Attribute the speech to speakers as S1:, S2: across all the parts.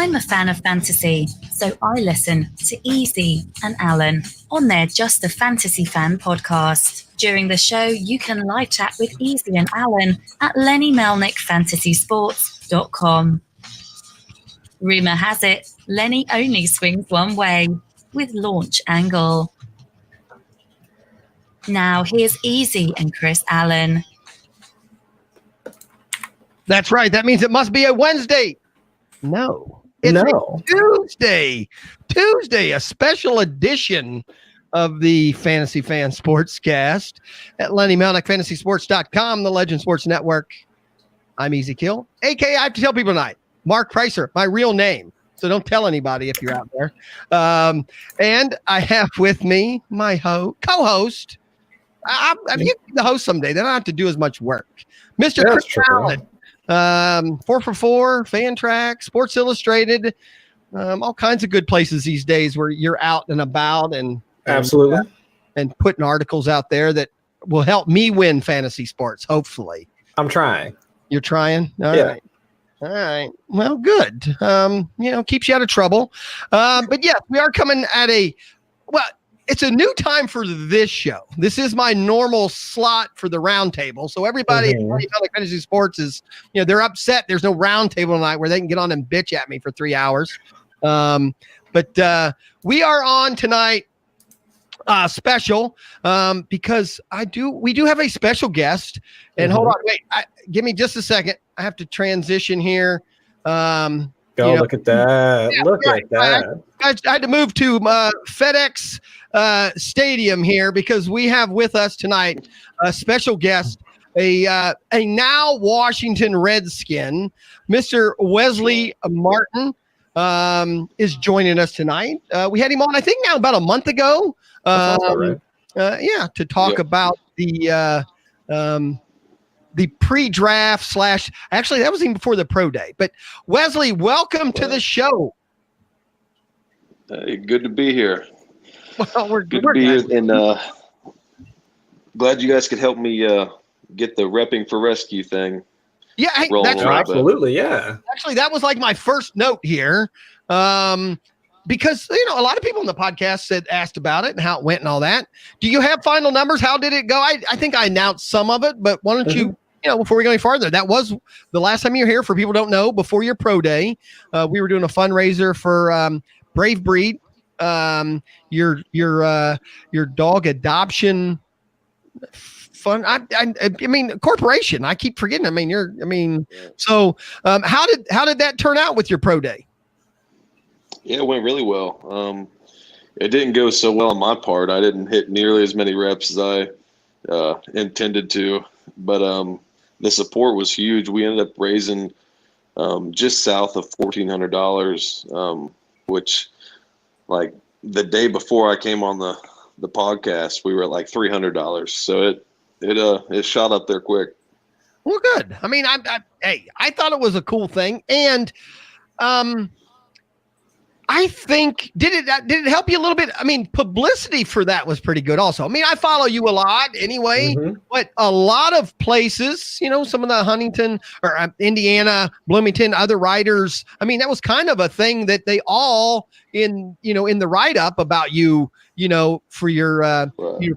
S1: I'm a fan of fantasy, so I listen to Easy and Alan on their Just a Fantasy Fan podcast. During the show, you can live chat with Easy and Alan at LennyMelnickFantasySports.com. Rumour has it, Lenny only swings one way, with Launch Angle. Now here's Easy and Chris Allen.
S2: That's right. That means it must be a Wednesday. No. It's a Tuesday, a special edition of the Fantasy Fan Sportscast at Lenny Melnick, FantasySports.com, the Legend Sports Network. I'm Easy Kill, a.k.a. I have to tell people tonight, Mark Pricer, my real name. So don't tell anybody if you're out there. And I have with me my co-host. I'm you can be the host someday. Then I don't have to do as much work. Mr. Chris Allen. 4for4, Fantrax, Sports Illustrated, all kinds of good places these days where you're out and about and
S3: absolutely
S2: and putting articles out there that will help me win fantasy sports. Hopefully,
S3: I'm trying.
S2: You're trying. All right. Well, good. Keeps you out of trouble. But yeah, we are coming at it's a new time for this show. This is my normal slot for the round table. So everybody at Fantasy Sports is, they're upset. There's no round table tonight where they can get on and bitch at me for 3 hours. But we are on tonight special because we do have a special guest. And hold on, wait, give me just a second. I have to transition here.
S3: Look at that.
S2: Yeah,
S3: look at that.
S2: I had to move to FedEx Stadium here because we have with us tonight a special guest, a now Washington Redskin, Mr. Wes Martin is joining us tonight. We had him on, I think, now about a month ago. To talk about the pre-draft / actually that was even before the pro day. But Wesley, welcome to the show.
S4: Good to be here.
S2: Well, we're
S4: good to be here, and glad you guys could help me get the repping for rescue thing.
S2: Yeah,
S3: that's right. Absolutely, yeah.
S2: Actually, that was like my first note here, because a lot of people on the podcast asked about it and how it went and all that. Do you have final numbers? How did it go? I think I announced some of it, but why don't you? Before we go any farther, that was the last time you were here. For people who don't know, before your pro day, we were doing a fundraiser for Brave Breed, your dog adoption fund. I mean, corporation. I keep forgetting. So how did that turn out with your pro day?
S4: Yeah, it went really well. It didn't go so well on my part. I didn't hit nearly as many reps as I intended to, but the support was huge. We ended up raising just south of $1,400, which, like, the day before I came on the podcast, we were at like $300. So it shot up there quick.
S2: Well, good. I mean, I thought it was a cool thing, and I think did it help you a little bit? I mean, publicity for that was pretty good also. I mean, I follow you a lot anyway, but a lot of places, some of the Huntington or Indiana, Bloomington, other writers. I mean, that was kind of a thing that they all in the write-up about you, for your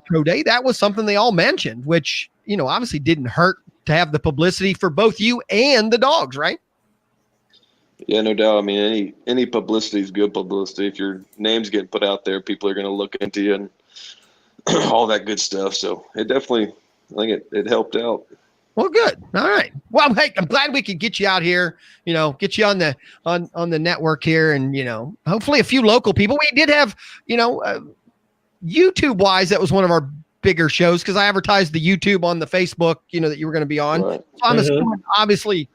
S2: pro day. That was something they all mentioned, which, obviously didn't hurt to have the publicity for both you and the dogs, right?
S4: Yeah, no doubt. I mean, any publicity is good publicity. If your name's getting put out there, people are going to look into you and all that good stuff. So it definitely, I think it helped out.
S2: Well, good. All right. Well, hey, I'm glad we could get you out here, get you on the network here, and, hopefully a few local people. We did have, YouTube wise, that was one of our bigger shows because I advertised the YouTube on the Facebook, that you were going to be on. Right. So I'm assuming, obviously,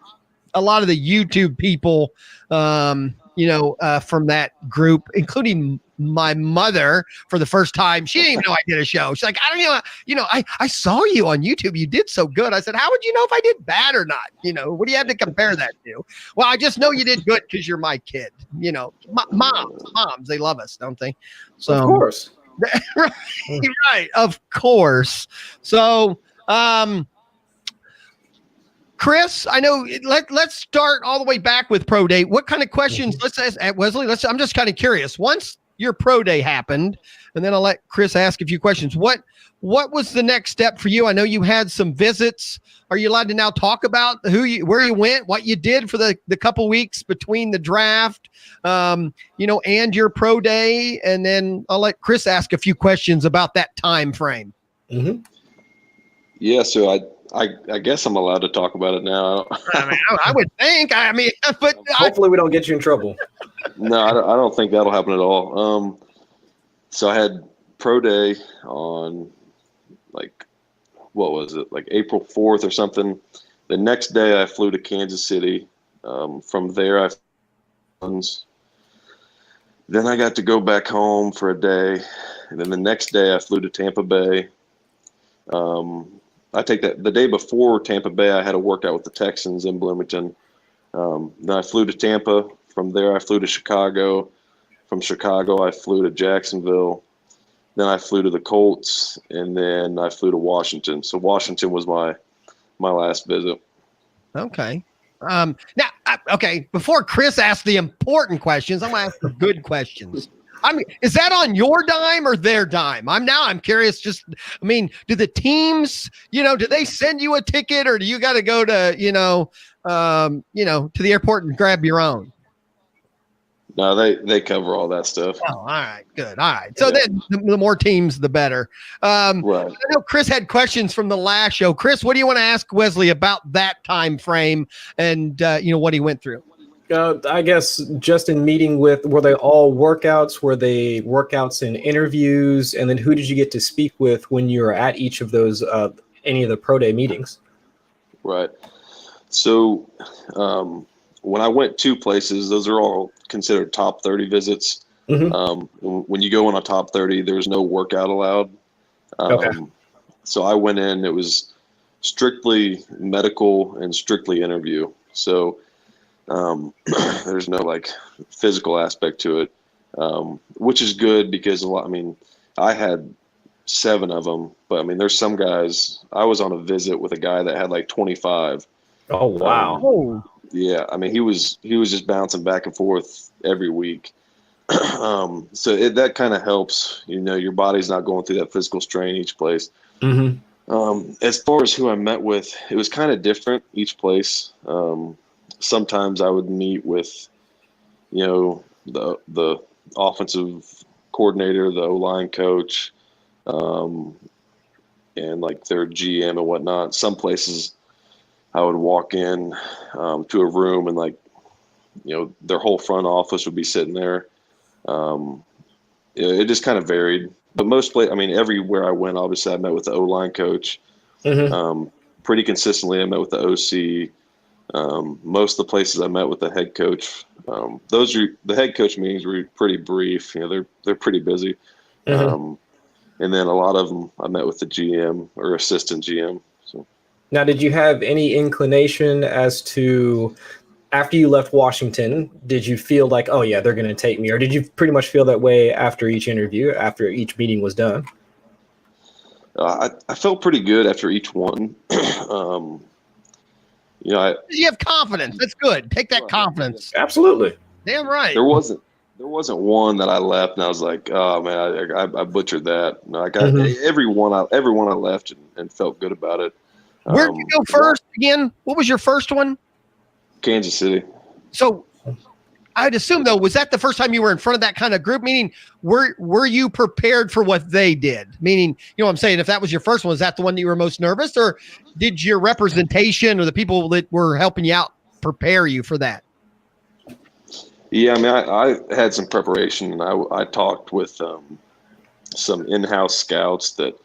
S2: a lot of the YouTube people, from that group, including my mother for the first time. She didn't even know I did a show. She's like, I don't know. I saw you on YouTube. You did so good. I said, how would you know if I did bad or not? What do you have to compare that to? Well, I just know you did good because you're my kid. Moms, they love us, don't they? So,
S3: of course.
S2: right. Of course. So, Chris, I know. Let's start all the way back with pro day. What kind of questions? Let's ask at Wesley. I'm just kind of curious. Once your pro day happened, and then I'll let Chris ask a few questions. What was the next step for you? I know you had some visits. Are you allowed to now talk about where you went, what you did for the couple weeks between the draft, and your pro day? And then I'll let Chris ask a few questions about that time frame.
S3: Mm-hmm.
S4: Yeah, so I guess I'm allowed to talk about it now.
S2: I would think. But
S3: hopefully we don't get you in trouble.
S4: No, I don't think that'll happen at all. So I had pro day on what was it, like April 4th or something. The next day I flew to Kansas City. From there then I got to go back home for a day. And then the next day I flew to Tampa Bay. I take that the day before Tampa Bay, I had a workout with the Texans in Bloomington. Then I flew to Tampa. From there, I flew to Chicago. From Chicago, I flew to Jacksonville. Then I flew to the Colts, and then I flew to Washington. So Washington was my last visit.
S2: Okay. Before Chris asks the important questions, I'm going to ask the good questions. Is that on your dime or their dime? I'm curious. Do the teams, do they send you a ticket, or do you got to go to, to the airport and grab your own?
S4: No, they cover all that stuff.
S2: Oh, all right, good. All right. So then the more teams, the better. Right. I know Chris had questions from the last show. Chris, what do you want to ask Wesley about that time frame and, what he went through?
S3: I guess just in meeting were they all workouts? Were they workouts and interviews? And then who did you get to speak with when you were at each of those, any of the pro day meetings?
S4: Right. So when I went 2 places, those are all considered top 30 visits. Mm-hmm. When you go on a top 30, there's no workout allowed. Okay. So I went in, it was strictly medical and strictly interview. So there's no physical aspect to it, which is good because I had 7 of them, but there's some guys. I was on a visit with a guy that had 25.
S3: Oh wow!
S4: Yeah, he was just bouncing back and forth every week. So that kind of helps. Your body's not going through that physical strain each place. Mm-hmm. As far as who I met with, it was kind of different each place. Sometimes I would meet with, the offensive coordinator, the O-line coach, and their GM and whatnot. Some places I would walk in to a room and their whole front office would be sitting there. It just kind of varied, but most everywhere I went, obviously I met with the O-line coach. Mm-hmm. Pretty consistently I met with the OC. Most of the places I met with the head coach, the head coach meetings were pretty brief. They're pretty busy. Mm-hmm. And then a lot of them I met with the GM or assistant GM. So
S3: now, did you have any inclination as to, after you left Washington, did you feel like, oh yeah, they're going to take me, or did you pretty much feel that way after each interview, after each meeting was done?
S4: I felt pretty good after each one. You
S2: have confidence. That's good. Take that confidence.
S3: Absolutely.
S2: Damn right.
S4: There wasn't one that I left and I was like, oh man, I butchered that. No, I got every one I left and felt good about it.
S2: Where'd you go first again? What was your first one?
S4: Kansas City.
S2: So I'd assume though, was that the first time you were in front of that kind of group? Meaning, were you prepared for what they did? Meaning, what I'm saying, if that was your first one, was that the one that you were most nervous, or did your representation or the people that were helping you out prepare you for that?
S4: Yeah, I had some preparation, and I talked with some in-house scouts that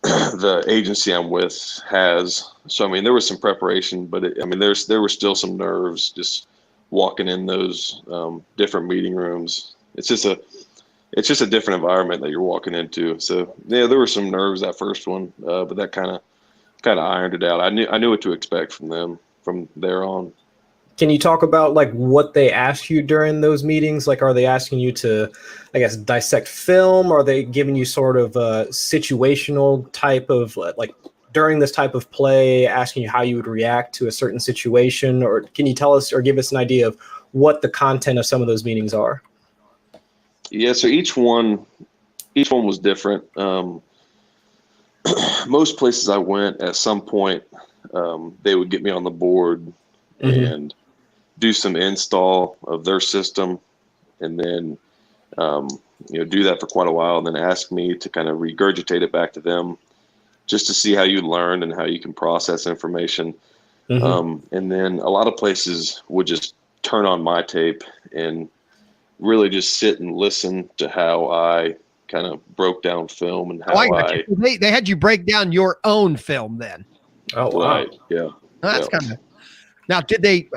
S4: the agency I'm with has. So there was some preparation, but there were still some nerves just walking in those different meeting rooms. It's just a different environment that you're walking into. So yeah, there were some nerves that first one, but that kind of ironed it out. I knew what to expect from them from there on.
S3: Can you talk about what they ask you during those meetings? Are they asking you to, I guess, dissect film? Or are they giving you sort of a situational type of during this type of play, asking you how you would react to a certain situation? Or can you tell us or give us an idea of what the content of some of those meetings are?
S4: Yeah, so each one was different. Most places I went, at some point, they would get me on the board and do some install of their system, and then do that for quite a while, and then ask me to kind of regurgitate it back to them, just to see how you learn and how you can process information. And then a lot of places would just turn on my tape and really just sit and listen to how I kind of broke down film and how
S2: they had you break down your own film then.
S3: Oh, wow.
S4: Right. Yeah.
S2: That's kind of. Now, did they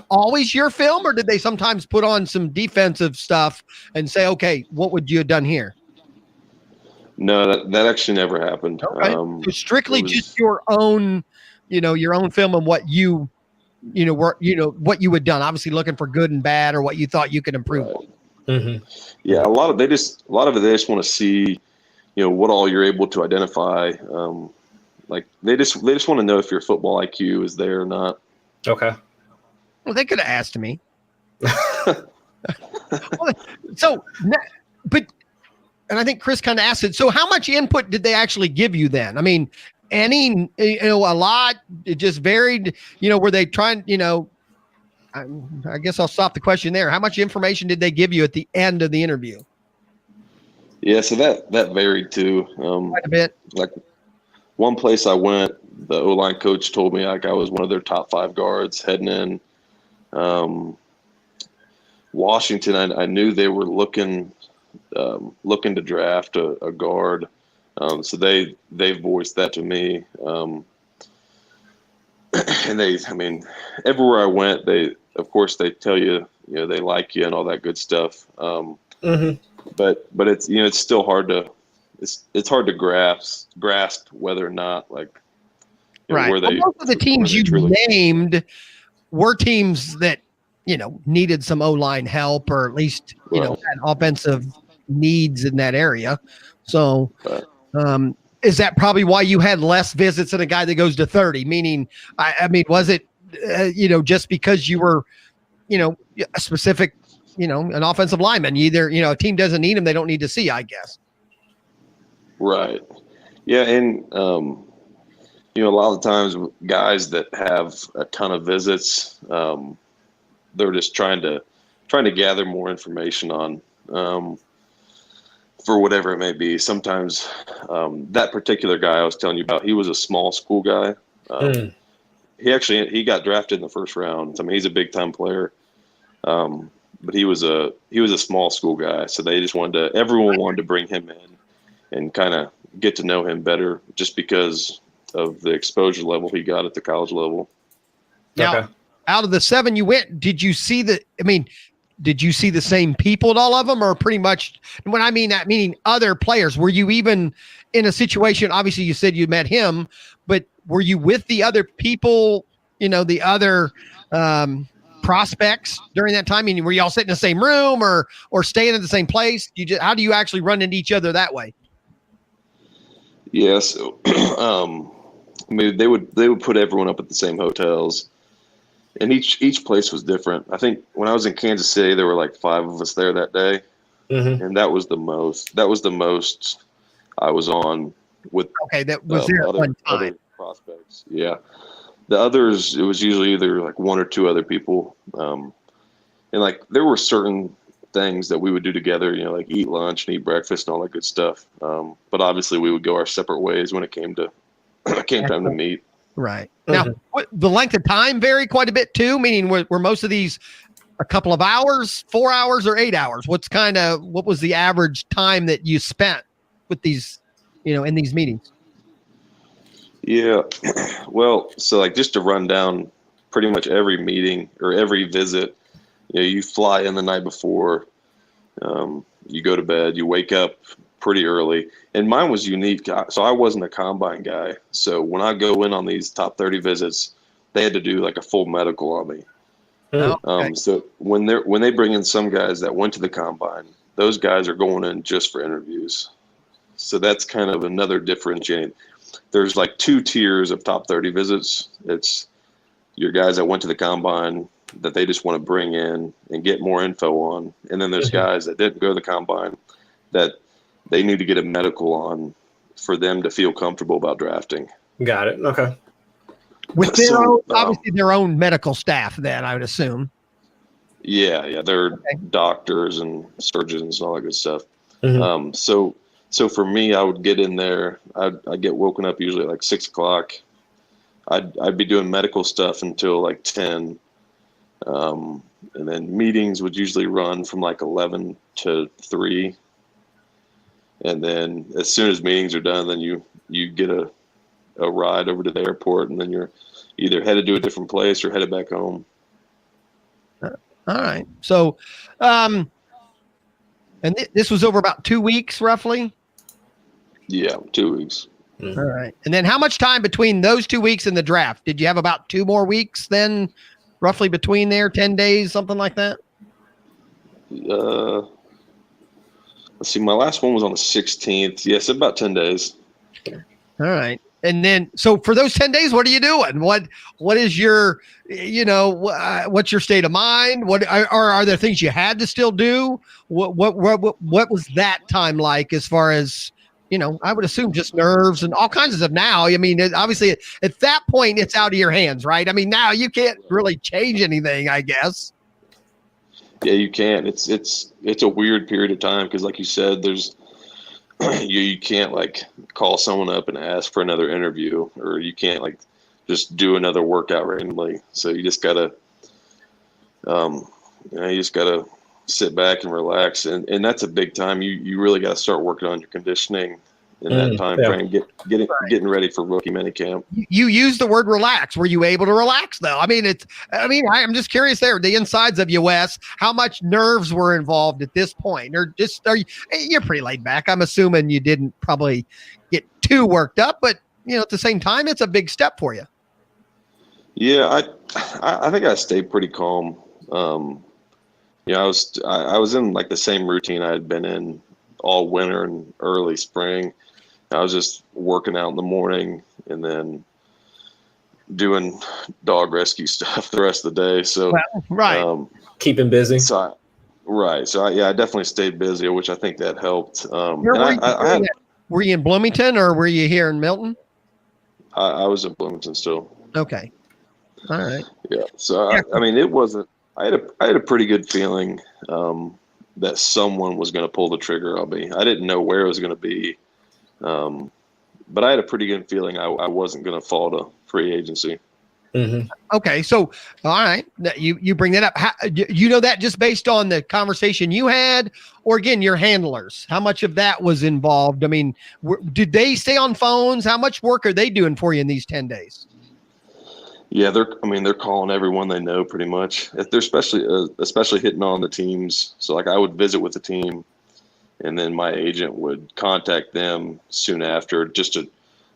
S2: always your film, or did they sometimes put on some defensive stuff and say, okay, what would you have done here?
S4: No, that actually never happened.
S2: Okay. So strictly just your own, your own film and what what you had done, obviously looking for good and bad or what you thought you could improve on.
S4: Yeah. A lot of it, they just want to see, what all you're able to identify. Like they just want to know if your football IQ is there or not.
S3: Okay.
S2: Well, they could have asked me. And I think Chris kind of asked it. So how much input did they actually give you then? I mean, a lot, it just varied, were they trying, I guess I'll stop the question there. How much information did they give you at the end of the interview?
S4: Yeah. So that varied too.
S2: Quite a bit.
S4: Like one place I went, the O-line coach told me like I was one of their top 5 guards heading in. Washington, I knew they were looking to draft a guard. So they voiced that to me. And everywhere I went, they tell you, they like you and all that good stuff. But it's, it's still hard to, it's hard to grasp whether or not
S2: right.
S4: Where they,
S2: most of the teams you named were teams that, needed some O-line help, or at least, had offensive needs in that area. So, is that probably why you had less visits than a guy that goes to 30? Meaning, was it, just because you were, a specific, an offensive lineman, either, a team doesn't need him, they don't need to see, I guess. Right.
S4: Yeah. And, a lot of times guys that have a ton of visits, they're just trying to gather more information on, for whatever it may be. Sometimes that particular guy I was telling you about, he was a small school guy. He got drafted in the first round. I mean, he's a big time player, but he was a small school guy. So they just everyone wanted to bring him in and kind of get to know him better, just because of the exposure level he got at the college level.
S2: Now, out of the 7 you went, did you see the same people at all of them, or pretty much, when I mean that, meaning other players? Were you even in a situation, obviously you said you met him, but were you with the other people, the other prospects during that time? I mean, were you all sitting in the same room or staying in the same place? How do you actually run into each other that way?
S4: Yeah, so they would put everyone up at the same hotels, and each place was different. I think when I was in Kansas City, there were like 5 of us there that day, and that was the most. That was the most I was on with.
S2: Okay, that was there at one time.
S4: Other prospects, yeah. The others, it was usually either like 1 or 2 other people, and there were certain things that we would do together, like eat lunch and eat breakfast and all that good stuff. But obviously we would go our separate ways when it came time to meet.
S2: Right. Now, the length of time vary quite a bit too, meaning were most of these a couple of hours, 4 hours, or 8 hours? What was the average time that you spent with these, in these meetings?
S4: Yeah. Well, so just to run down pretty much every meeting or every visit, you fly in the night before, you go to bed, you wake up pretty early. And mine was unique. So I wasn't a combine guy. So when I go in on these top 30 visits, they had to do like a full medical on me. Okay. So when they bring in some guys that went to the combine, those guys are going in just for interviews. So that's kind of another differentiating. there's like 2 tiers of top 30 visits. It's your guys that went to the combine that they just want to bring in and get more info on. And then there's guys that didn't go to the combine that they need to get a medical on for them to feel comfortable about drafting.
S3: Got it. Okay.
S2: With their own, obviously their own medical staff, then I would assume.
S4: Yeah, they're doctors and surgeons and all that good stuff.
S3: Mm-hmm.
S4: So for me, I would get in there. I'd get woken up usually at like 6 o'clock. I'd be doing medical stuff until like 10, and then meetings would usually run from like 11 to 3. And then as soon as meetings are done, then you get a ride over to the airport, and then you're either headed to a different place or headed back home.
S2: All right. So, and this was over about 2 weeks, roughly?
S4: Yeah, 2 weeks.
S2: Mm-hmm. All right. And then how much time between those 2 weeks and the draft? Did you have about 2 more weeks then, roughly between there, 10 days, something like that?
S4: Let's see. My last one was on the 16th. Yes, about 10 days.
S2: All right. And then, so for those 10 days, what are you doing? What is your, what's your state of mind? What are there things you had to still do? What was that time like as far as, I would assume just nerves and all kinds of stuff now. I mean, obviously at that point it's out of your hands, right? I mean, now you can't really change anything, I guess.
S4: Yeah, you can. It's a weird period of time because, like you said, there's you can't like call someone up and ask for another interview, or you can't like just do another workout randomly. So you just gotta, sit back and relax, and that's a big time. You really got to start working on your conditioning in that time frame, getting ready for rookie minicamp.
S2: You use the word relax. Were you able to relax though? I'm just curious there, the insides of you, Wes, how much nerves were involved at this point, or just you're pretty laid back. I'm assuming you didn't probably get too worked up, but at the same time, it's a big step for you.
S4: Yeah, I think I stayed pretty calm. I was in like the same routine I had been in all winter and early spring. I was just working out in the morning and then doing dog rescue stuff the rest of the day. So,
S3: keeping busy.
S4: So I definitely stayed busy, which I think that helped.
S2: Were you in Bloomington or were you here in Milton?
S4: I was in Bloomington still.
S2: Okay. All right.
S4: Yeah. So, it wasn't, I had a pretty good feeling that someone was going to pull the trigger on me. I didn't know where it was going to be, but I had a pretty good feeling I wasn't going to fall to free agency.
S3: Mm-hmm.
S2: Okay, so all right, you bring that up. How, you know that just based on the conversation you had, or again your handlers? How much of that was involved? I mean, did they stay on phones? How much work are they doing for you in these 10 days?
S4: Yeah, they're calling everyone they know pretty much. They're especially hitting on the teams. So like I would visit with the team, and then my agent would contact them soon after just to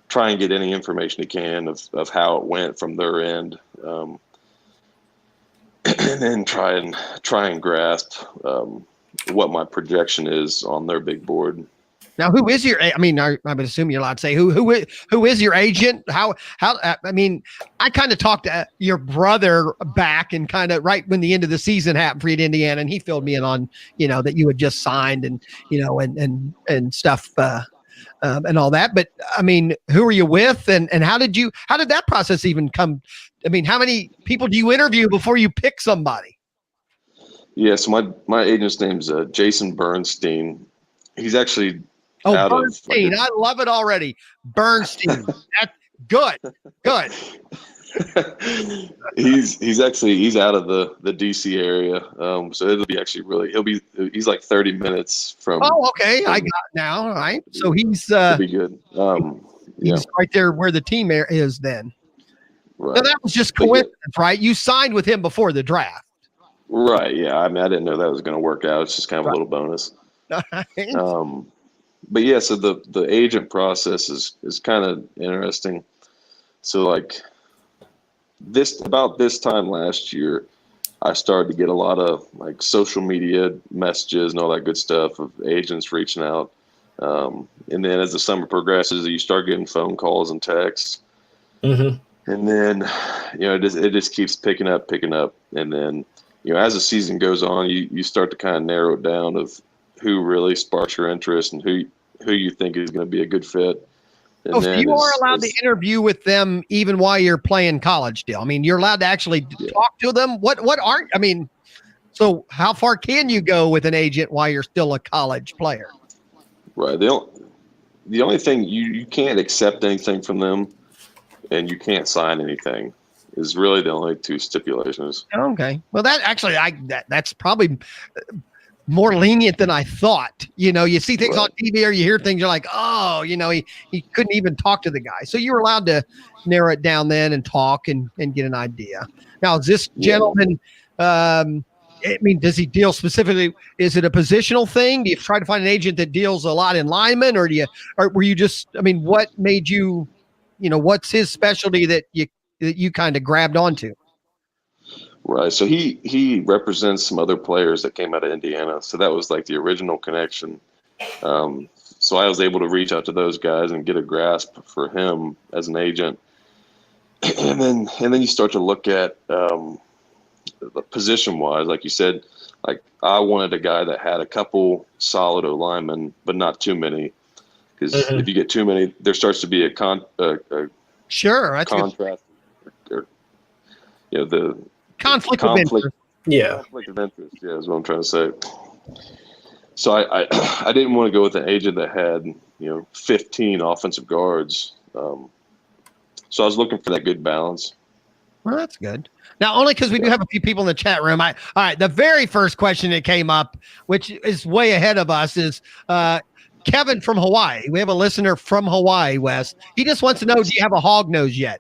S4: try and get any information he can of how it went from their end, and then try and grasp what my projection is on their big board.
S2: Now, who is your? I mean, I would assume you're allowed to say who is your agent? How? I mean, I kind of talked to your brother back and kind of right when the end of the season happened for you at Indiana, and he filled me in on that you had just signed and and stuff and all that. But I mean, who are you with, and how did that process even come? I mean, how many people do you interview before you pick somebody?
S4: Yeah, so my agent's name's Jason Bernstein. He's actually.
S2: Oh, Bernstein. I love it already. Bernstein. That's good. Good.
S4: he's out of the DC area. So it'll be actually he's like 30 minutes from.
S2: Oh, okay. I got it now. All right. So he's
S4: it'll be good.
S2: He's right there where the team is then.
S4: Right.
S2: So that was just coincidence, right? You signed with him before the draft.
S4: Right. Yeah. I mean, I didn't know that was going to work out. It's just kind of a little bonus.
S2: Right.
S4: But yeah, so the agent process is kind of interesting. So like about this time last year, I started to get a lot of like social media messages and all that good stuff of agents reaching out. And then as the summer progresses, you start getting phone calls and texts.
S3: Mm-hmm.
S4: And then, it just keeps picking up. And then, as the season goes on, you start to kind of narrow it down of who really sparks your interest and who you think is going to be a good fit. And
S2: so you are allowed to interview with them even while you're playing college still. I mean, you're allowed to actually talk to them. So how far can you go with an agent while you're still a college player?
S4: Right. The only thing you can't accept anything from them, and you can't sign anything, is really the only two stipulations.
S2: Okay. Well, that actually, that's probably more lenient than I thought. You see things on TV or you hear things, you're like, oh, he couldn't even talk to the guy. So you were allowed to narrow it down then and talk and get an idea. Now, is this gentleman, does he deal specifically? Is it a positional thing? Do you try to find an agent that deals a lot in linemen, or were you just, what made you, what's his specialty that you kind of grabbed onto?
S4: Right. So he represents some other players that came out of Indiana. So that was like the original connection. So I was able to reach out to those guys and get a grasp for him as an agent. And then you start to look at position wise, like you said, like I wanted a guy that had a couple solid O-linemen, but not too many. Because if you get too many, there starts to be a contrast. The
S2: conflict of interest.
S3: Yeah.
S4: Conflict of interest, is what I'm trying to say. So I didn't want to go with an agent that had, 15 offensive guards. So I was looking for that good balance.
S2: Well, that's good. Now, only because we do have a few people in the chat room. All right, the very first question that came up, which is way ahead of us, is Kevin from Hawaii. We have a listener from Hawaii, Wes. He just wants to know, do you have a hog nose yet?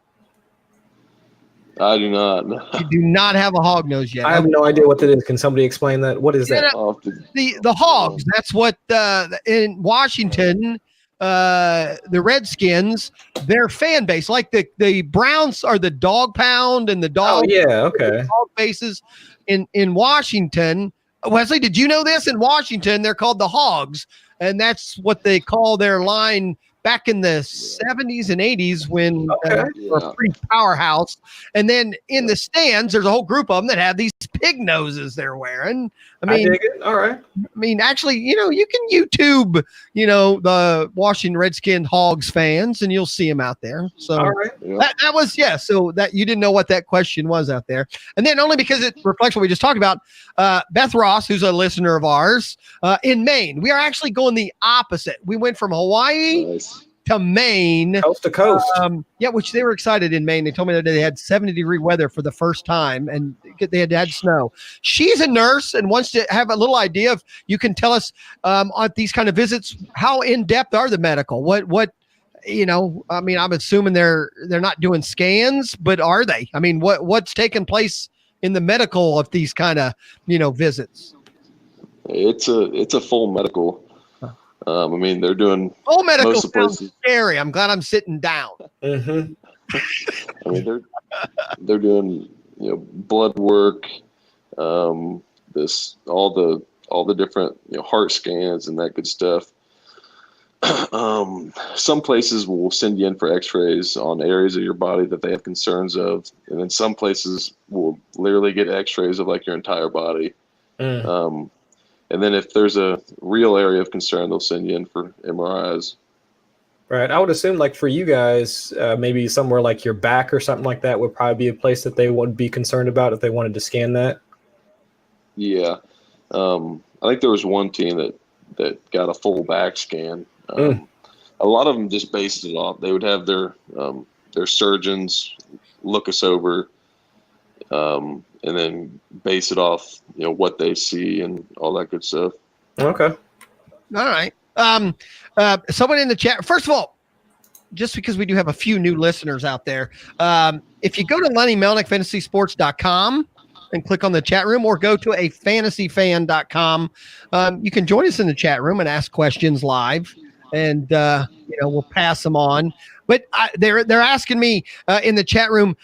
S4: I do not.
S2: You do not have a hog nose yet.
S3: I have no idea what that is. Can somebody explain that? What is that?
S2: The hogs. That's what in Washington, the Redskins, their fan base, like the Browns are the dog pound and the dog.
S3: Oh yeah, okay.
S2: Dog bases in Washington. Wesley, did you know this? In Washington, they're called the Hogs, and that's what they call their line back in the 70s and 80s when they were a pretty powerhouse. And then in the stands, there's a whole group of them that have these pig noses they're wearing. I dig
S3: it. All right.
S2: Actually, you can YouTube, the Washington Redskins Hogs fans, and you'll see them out there. So
S3: all right.
S2: that was, so that you didn't know what that question was out there. And then only because it reflects what we just talked about, Beth Ross, who's a listener of ours, in Maine. We are actually going the opposite. We went from Hawaii to Maine,
S3: coast to coast.
S2: Which they were excited in Maine. They told me that they had 70-degree weather for the first time, and they had snow. She's a nurse and wants to have a little idea of. You can tell us on these kind of visits, how in depth are the medical? What I'm assuming they're not doing scans, but are they? What's taking place in the medical of these kind of visits?
S4: It's a full medical. They're doing
S2: full medical. Most of the places. Scary. I'm glad I'm sitting down.
S3: Mm-hmm.
S4: They're doing blood work, all the different heart scans and that good stuff. Some places will send you in for X-rays on areas of your body that they have concerns of, and then some places will literally get X-rays of like your entire body. And then if there's a real area of concern, they'll send you in for MRIs.
S3: Right. I would assume like for you guys, maybe somewhere like your back or something like that would probably be a place that they would be concerned about if they wanted to scan that.
S4: Yeah. I think there was one team that got a full back scan. A lot of them just based it off. They would have their surgeons look us over, and then base it off, what they see and all that good stuff.
S3: Okay.
S2: All right. Someone in the chat, first of all, just because we do have a few new listeners out there, if you go to Lenny Melnick, fantasysports.com and click on the chat room, or go to a fantasyfan.com, you can join us in the chat room and ask questions live, and we'll pass them on. But they're asking me in the chat room,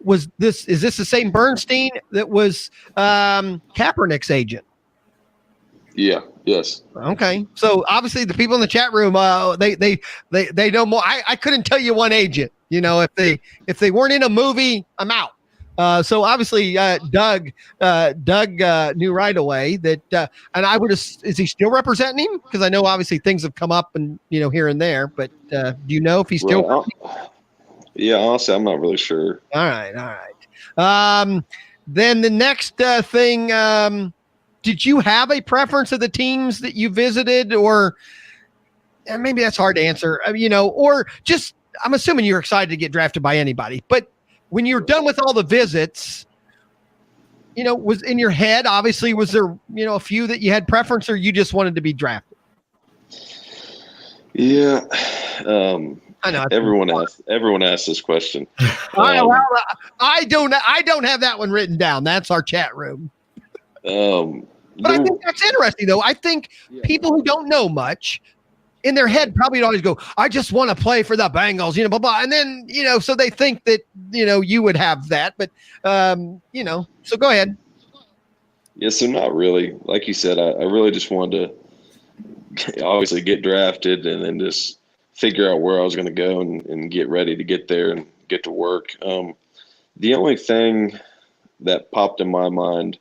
S2: is this the same Bernstein that was Kaepernick's agent?
S4: Yeah. Yes.
S2: Okay. So obviously the people in the chat room, they know more. I couldn't tell you one agent, if they weren't in a movie, I'm out. So obviously, Doug knew right away that, and is he still representing him? Because I know obviously things have come up and here and there, but do you know if he's still?
S4: Yeah, honestly, I'm not really sure.
S2: All right. Then the next thing, did you have a preference of the teams that you visited, or maybe that's hard to answer, or just I'm assuming you're excited to get drafted by anybody, but when you're done with all the visits, was in your head, obviously, was there, a few that you had preference or you just wanted to be drafted?
S4: Yeah.
S2: I know
S4: everyone asks this question.
S2: I don't have that one written down. That's our chat room. But I think that's interesting, though. I think people who don't know much in their head probably always go, I just want to play for the Bengals, blah, blah. And then, so they think that, you would have that. But, so go ahead.
S4: Yeah, so not really. Like you said, I really just wanted to obviously get drafted and then just figure out where I was going to go and get ready to get there and get to work. The only thing that popped in my mind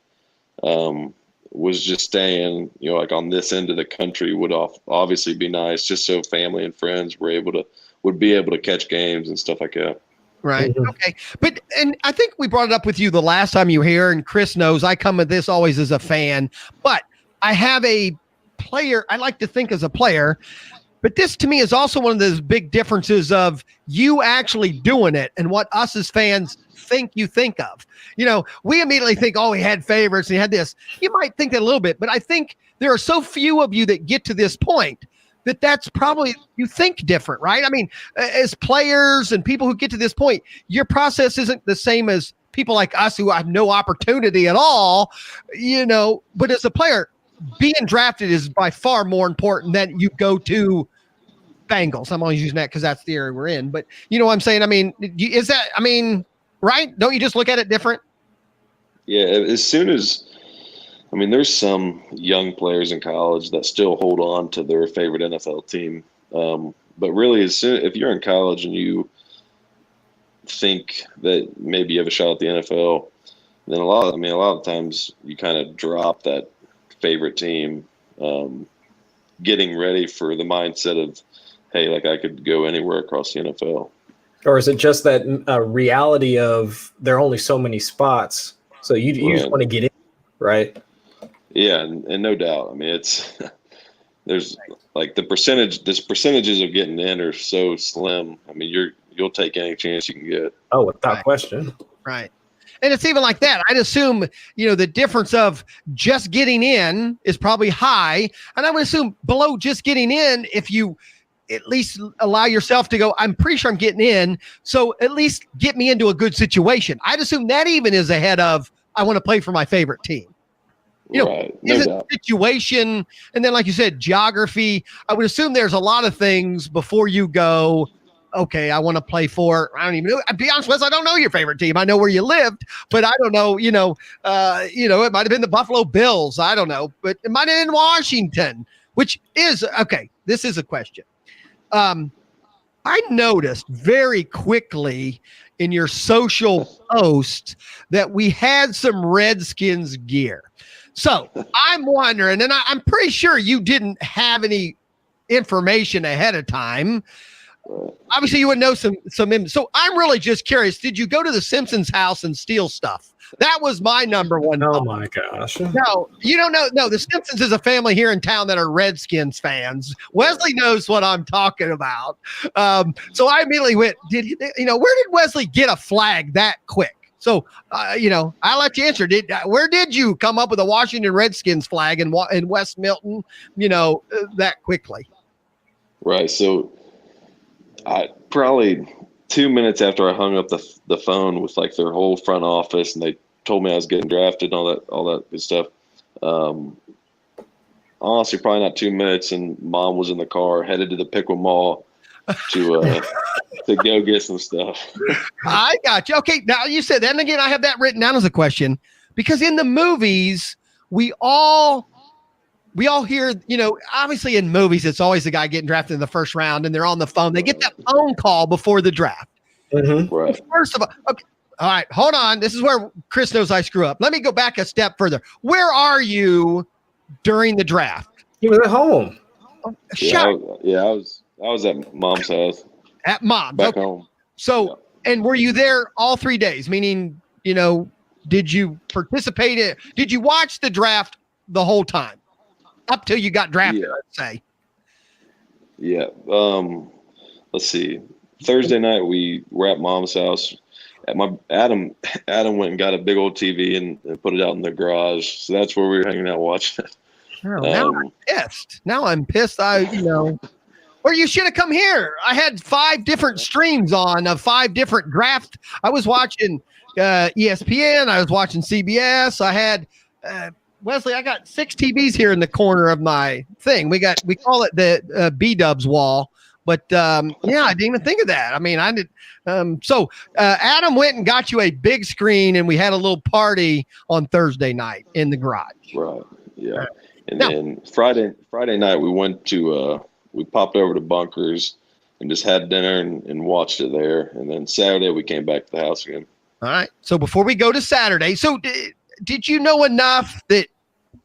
S4: was just staying, like on this end of the country would obviously be nice, just so family and friends would be able to catch games and stuff like that.
S2: Right. Mm-hmm. Okay. And I think we brought it up with you the last time you were here, and Chris knows I come at this always as a fan, but I have a player. I like to think as a player, but this to me is also one of those big differences of you actually doing it and what us as fans think you think of. We immediately think, oh, he had favorites and he had this. You might think that a little bit, but I think there are so few of you that get to this point that's probably, you think different, right? I mean, as players and people who get to this point, your process isn't the same as people like us who have no opportunity at all, but as a player, being drafted is by far more important than you go to Bengals. I'm always using that because that's the area we're in, but you know what I'm saying? I mean, right? Don't you just look at it different?
S4: Yeah. As soon as, there's some young players in college that still hold on to their favorite NFL team. But really, if you're in college and you think that maybe you have a shot at the NFL, then a lot of times you kind of drop that favorite team, getting ready for the mindset of, hey, like I could go anywhere across the NFL.
S3: Or is it just that reality of there are only so many spots, so you just want to get in, right?
S4: Yeah, and no doubt. There's like the percentages of getting in are so slim. You'll take any chance you can get.
S3: Oh, without question.
S2: Right. And it's even like that. I'd assume, the difference of just getting in is probably high. And I would assume below just getting in, if you at least allow yourself to go, I'm pretty sure I'm getting in, so at least get me into a good situation. I'd assume that even is ahead of, I want to play for my favorite team.
S4: Right. No doubt.
S2: Situation, and then like you said, geography. I would assume there's a lot of things before you go, okay, I want to play for, I don't even know. I'll be honest with you, I don't know your favorite team. I know where you lived, but I don't know, it might have been the Buffalo Bills. I don't know, but it might have been Washington, which is, okay, this is a question. I noticed very quickly in your social post that we had some Redskins gear. So I'm wondering, and I'm pretty sure you didn't have any information ahead of time. Obviously, you would know some. So I'm really just curious. Did you go to the Simpsons house and steal stuff? That was my number one.
S3: Oh my gosh!
S2: No, you don't know. No, the Simpsons is a family here in town that are Redskins fans. Wesley knows what I'm talking about. So I immediately went. Where did Wesley get a flag that quick? So, I'll let you answer. Where did you come up with a Washington Redskins flag in West Milton, that quickly?
S4: Right. So I probably 2 minutes after I hung up the phone with like their whole front office and they told me I was getting drafted and all that good stuff. Honestly, probably not 2 minutes, and Mom was in the car headed to the Piqua Mall to go get some stuff.
S2: I got you. Okay, now you said that, and again, I have that written down as a question because in the movies, we all we all hear, obviously in movies, it's always the guy getting drafted in the first round and they're on the phone. They get that phone call before the draft.
S3: Mm-hmm.
S4: Right.
S2: First of all, okay. All right, hold on. This is where Chris knows I screw up. Let me go back a step further. Where are you during the draft?
S3: He was at home.
S2: Shut
S4: I was at mom's house.
S2: At mom's.
S4: Back
S2: Okay.
S4: home.
S2: So, and were you there all 3 days? Meaning, did you participate in? Did you watch the draft the whole time up till you got drafted?
S4: Yeah.
S2: Let's say.
S4: Yeah. Let's see. Thursday night we were at mom's house. Adam went and got a big old TV and put it out in the garage. So that's where we were hanging out watching it.
S2: Oh, now I'm pissed. Now I'm pissed. Or you should have come here. I had 5 different streams on of 5 different drafts. I was watching ESPN. I was watching CBS. I had Wesley. I got 6 TVs here in the corner of my thing. We call it the B-Dubs wall. But I didn't even think of that. I mean, I did. So Adam went and got you a big screen, and we had a little party on Thursday night in the garage.
S4: Right. Yeah. And then Friday night we went to we popped over to Bunkers and just had dinner and watched it there. And then Saturday we came back to the house again.
S2: All right. So before we go to Saturday, did you know enough that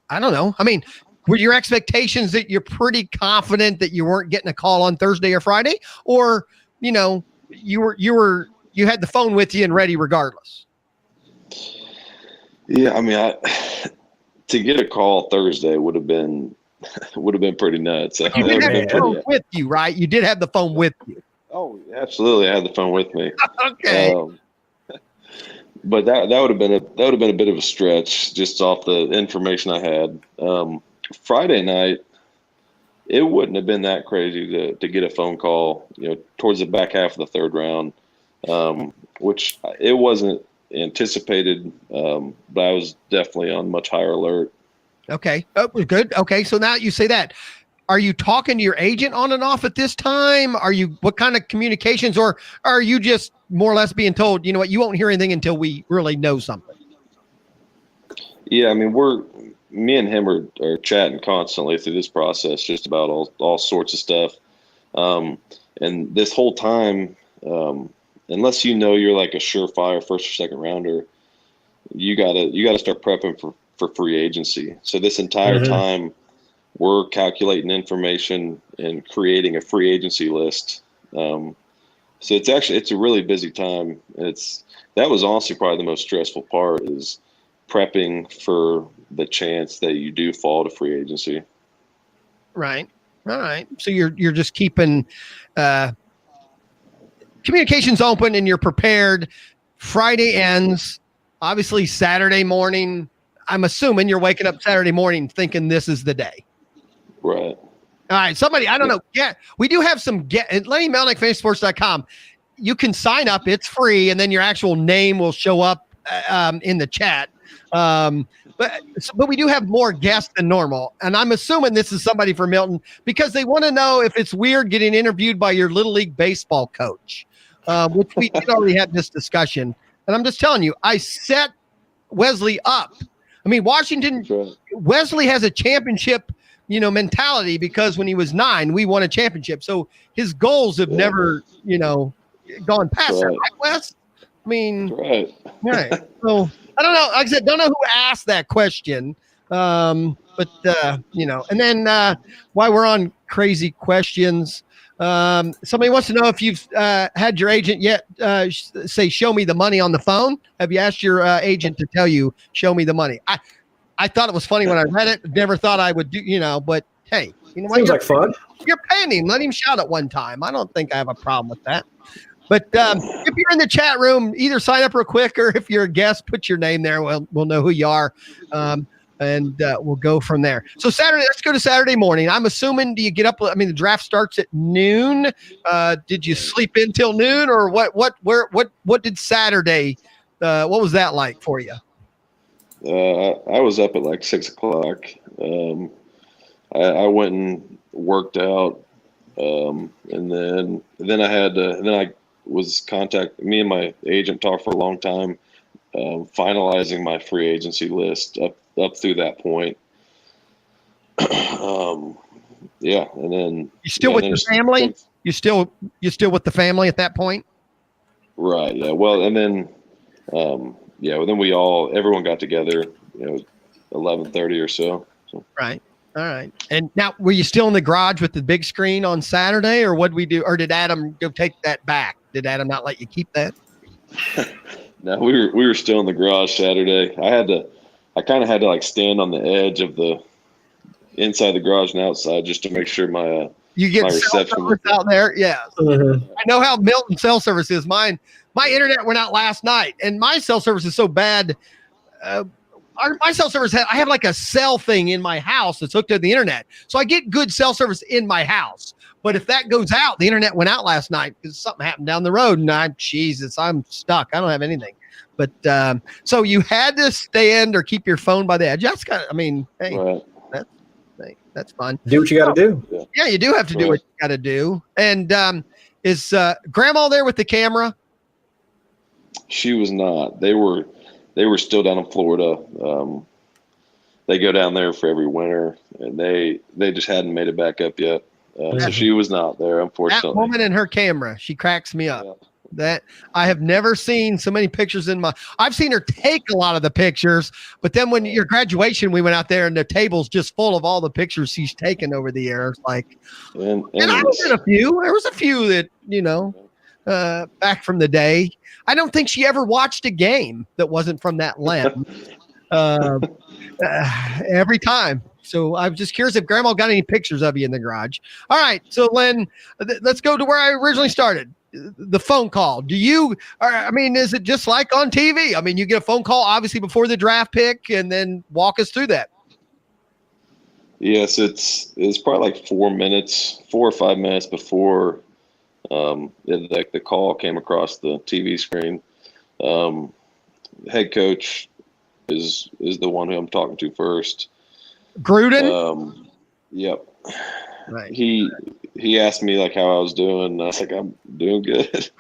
S2: I don't know? I mean, were your expectations that you're pretty confident that you weren't getting a call on Thursday or Friday, or you had the phone with you and ready regardless?
S4: Yeah, I mean, to get a call Thursday would have been pretty nuts.
S2: You did have the phone with you, right? You did have the phone with you.
S4: Oh, absolutely, I had the phone with me.
S2: Okay.
S4: But that would have been a bit of a stretch just off the information I had. Friday night, it wouldn't have been that crazy to get a phone call, towards the back half of the third round, which it wasn't anticipated, but I was definitely on much higher alert.
S2: Okay. Oh, good. Okay. So now you say that. Are you talking to your agent on and off at this time? What kind of communications, or are you just more or less being told, you know what, you won't hear anything until we really know something?
S4: Yeah. I mean, me and him are chatting constantly through this process, just about all sorts of stuff. And this whole time, unless you're like a surefire first or second rounder, you gotta start prepping for free agency. So this entire time we're calculating information and creating a free agency list. So it's a really busy time. That was honestly probably the most stressful part, is prepping for the chance that you do fall to free agency.
S2: Right. All right. So you're just keeping communications open and you're prepared. Friday ends. Obviously Saturday morning, I'm assuming you're waking up Saturday morning thinking this is the day.
S4: Right.
S2: All right. Somebody, I don't know. Yeah. We do have some Lenny Melnick, fantasysports.com. You can sign up. It's free. And then your actual name will show up in the chat. But we do have more guests than normal. And I'm assuming this is somebody from Milton because they want to know if it's weird getting interviewed by your Little League baseball coach, which we did already have this discussion. And I'm just telling you, I set Wesley up. I mean, Washington,
S4: Right.
S2: Wesley has a championship, mentality because when he was 9, we won a championship. So his goals have never, gone past that. Right, Wes? I mean,
S4: right.
S2: So I don't know. Like I said, don't know who asked that question. And then while we're on crazy questions, somebody wants to know if you've had your agent yet say, show me the money on the phone. Have you asked your agent to tell you, show me the money? I thought it was funny when I read it. Never thought I would do, but hey, what?
S3: Seems like fun.
S2: You're paying him. Let him shout at one time. I don't think I have a problem with that. But if you're in the chat room, either sign up real quick, or if you're a guest, put your name there. We'll know who you are, and we'll go from there. So Saturday, let's go to Saturday morning. I'm assuming, do you get up? I mean, the draft starts at noon. Did you sleep in till noon, or what did Saturday? What was that like for you?
S4: I was up at like 6 o'clock. I went and worked out, and then I was contacting me and my agent talked for a long time, finalizing my free agency list up through that point. Yeah, and then
S2: You still with your family? You still with the family at that point?
S4: Right. Yeah. Well, and then then everyone got together. 11:30 or so.
S2: Right. All right. And now, were you still in the garage with the big screen on Saturday, or what did we do? Or did Adam go take that back? Did Adam not let you keep that?
S4: No, we were still in the garage Saturday. I kind of had to like stand on the edge of the inside the garage and outside just to make sure my
S2: you get
S4: my
S2: cell
S4: reception
S2: service out there. Yeah.
S3: Mm-hmm.
S2: I know how Milton cell service is. My internet went out last night, and my cell service is so bad. My cell service, I have like a cell thing in my house that's hooked to the internet. So I get good cell service in my house. But if that goes out, the internet went out last night because something happened down the road, and I'm stuck. I don't have anything. But so you had to stand or keep your phone by the edge. That's kind of, I mean, hey,
S4: right.
S2: that's fun.
S3: Do what you got to do.
S2: Yeah, you do have to do what you got to do. And is Grandma there with the camera?
S4: She was not. They were still down in Florida. They go down there for every winter, and they just hadn't made it back up yet. So she was not there, unfortunately.
S2: That woman and her camera, she cracks me up.
S4: Yeah.
S2: That I have never seen so many pictures I've seen her take a lot of the pictures, but then when your graduation, we went out there and the table's just full of all the pictures she's taken over the years. Like, and I was in a few. There was a few that, back from the day. I don't think she ever watched a game that wasn't from that lens. Every time. So I'm just curious if Grandma got any pictures of you in the garage. All right. So Len, let's go to where I originally started. The phone call. Is it just like on TV? I mean, you get a phone call obviously before the draft pick, and then walk us through that.
S4: Yes, it's probably like 4 or 5 minutes before the call came across the TV screen. Head coach is the one who I'm talking to first.
S2: Gruden?
S4: Yep.
S2: Right.
S4: He asked me like how I was doing. And I was like, I'm doing good.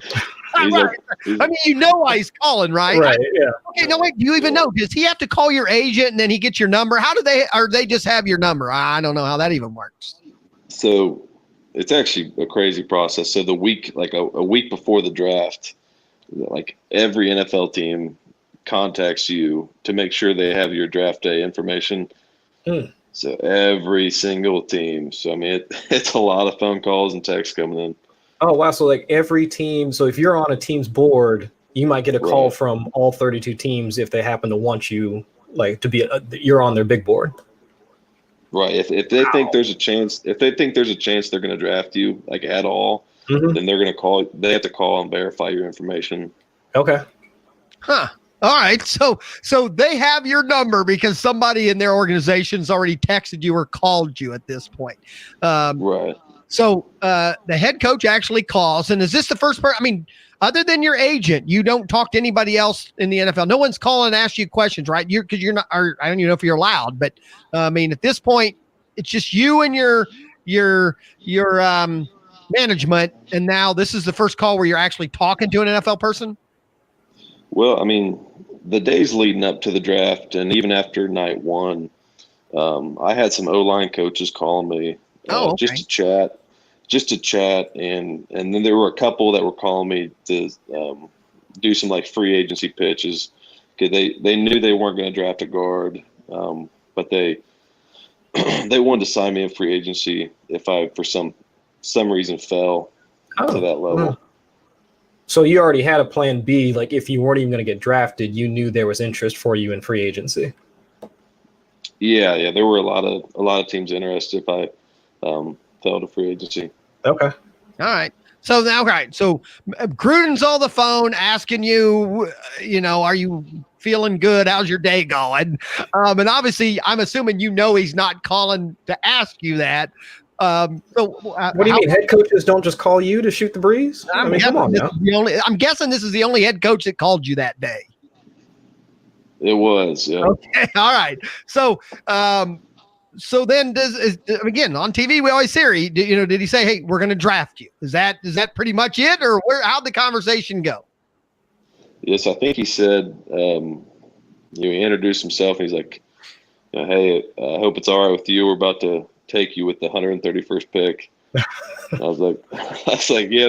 S2: You know why he's calling, right?
S3: Right. Yeah.
S2: Okay. No, wait. Do you even know? Does he have to call your agent and then he gets your number? How do they just have your number? I don't know how that even works.
S4: So it's actually a crazy process. So the week, like a week before the draft, like every NFL team contacts you to make sure they have your draft day information. So every single team. So, I mean, it's a lot of phone calls and texts coming in. Oh,
S3: wow. So, like every team. So, if you're on a team's board, you might get a call from all 32 teams if they happen to want you, like, to be you're on their big board.
S4: Right. If they think there's a chance, they're going to draft you, like, at all, then they're going to call. They have to call and verify your information.
S3: Okay.
S2: Huh. All right. So they have your number because somebody in their organization's already texted you or called you at this point.
S4: Right.
S2: So the head coach actually calls. And is this the first person? I mean, other than your agent, you don't talk to anybody else in the NFL. No one's calling and asking you questions, right? Because you're not, or I don't even know if you're allowed, but I mean, at this point, it's just you and your management. And now this is the first call where you're actually talking to an NFL person.
S4: Well, I mean, the days leading up to the draft and even after night one, I had some O-line coaches calling me just to chat. And then there were a couple that were calling me to do some like free agency pitches because they knew they weren't going to draft a guard, but they wanted to sign me in free agency if I, for some reason, fell to that level.
S3: So you already had a plan B, like if you weren't even going to get drafted, you knew there was interest for you in free agency.
S4: Yeah, there were a lot of teams interested if I fell to free agency.
S3: Okay.
S2: All right. So now, right. So Gruden's on the phone asking you, are you feeling good? How's your day going? And obviously, I'm assuming he's not calling to ask you that. What
S3: do you mean? Head coaches don't just call you to shoot the breeze? I mean, come on now.
S2: I'm guessing this is the only head coach that called you that day.
S4: It was, yeah.
S2: Okay, all right. So then again on TV we always hear did he say, hey, we're going to draft you? Is that pretty much it, or how'd the conversation go?
S4: Yes, I think he said he introduced himself and he's like, hey, I hope it's all right with you. We're about to take you with the 131st pick. I was like, yeah,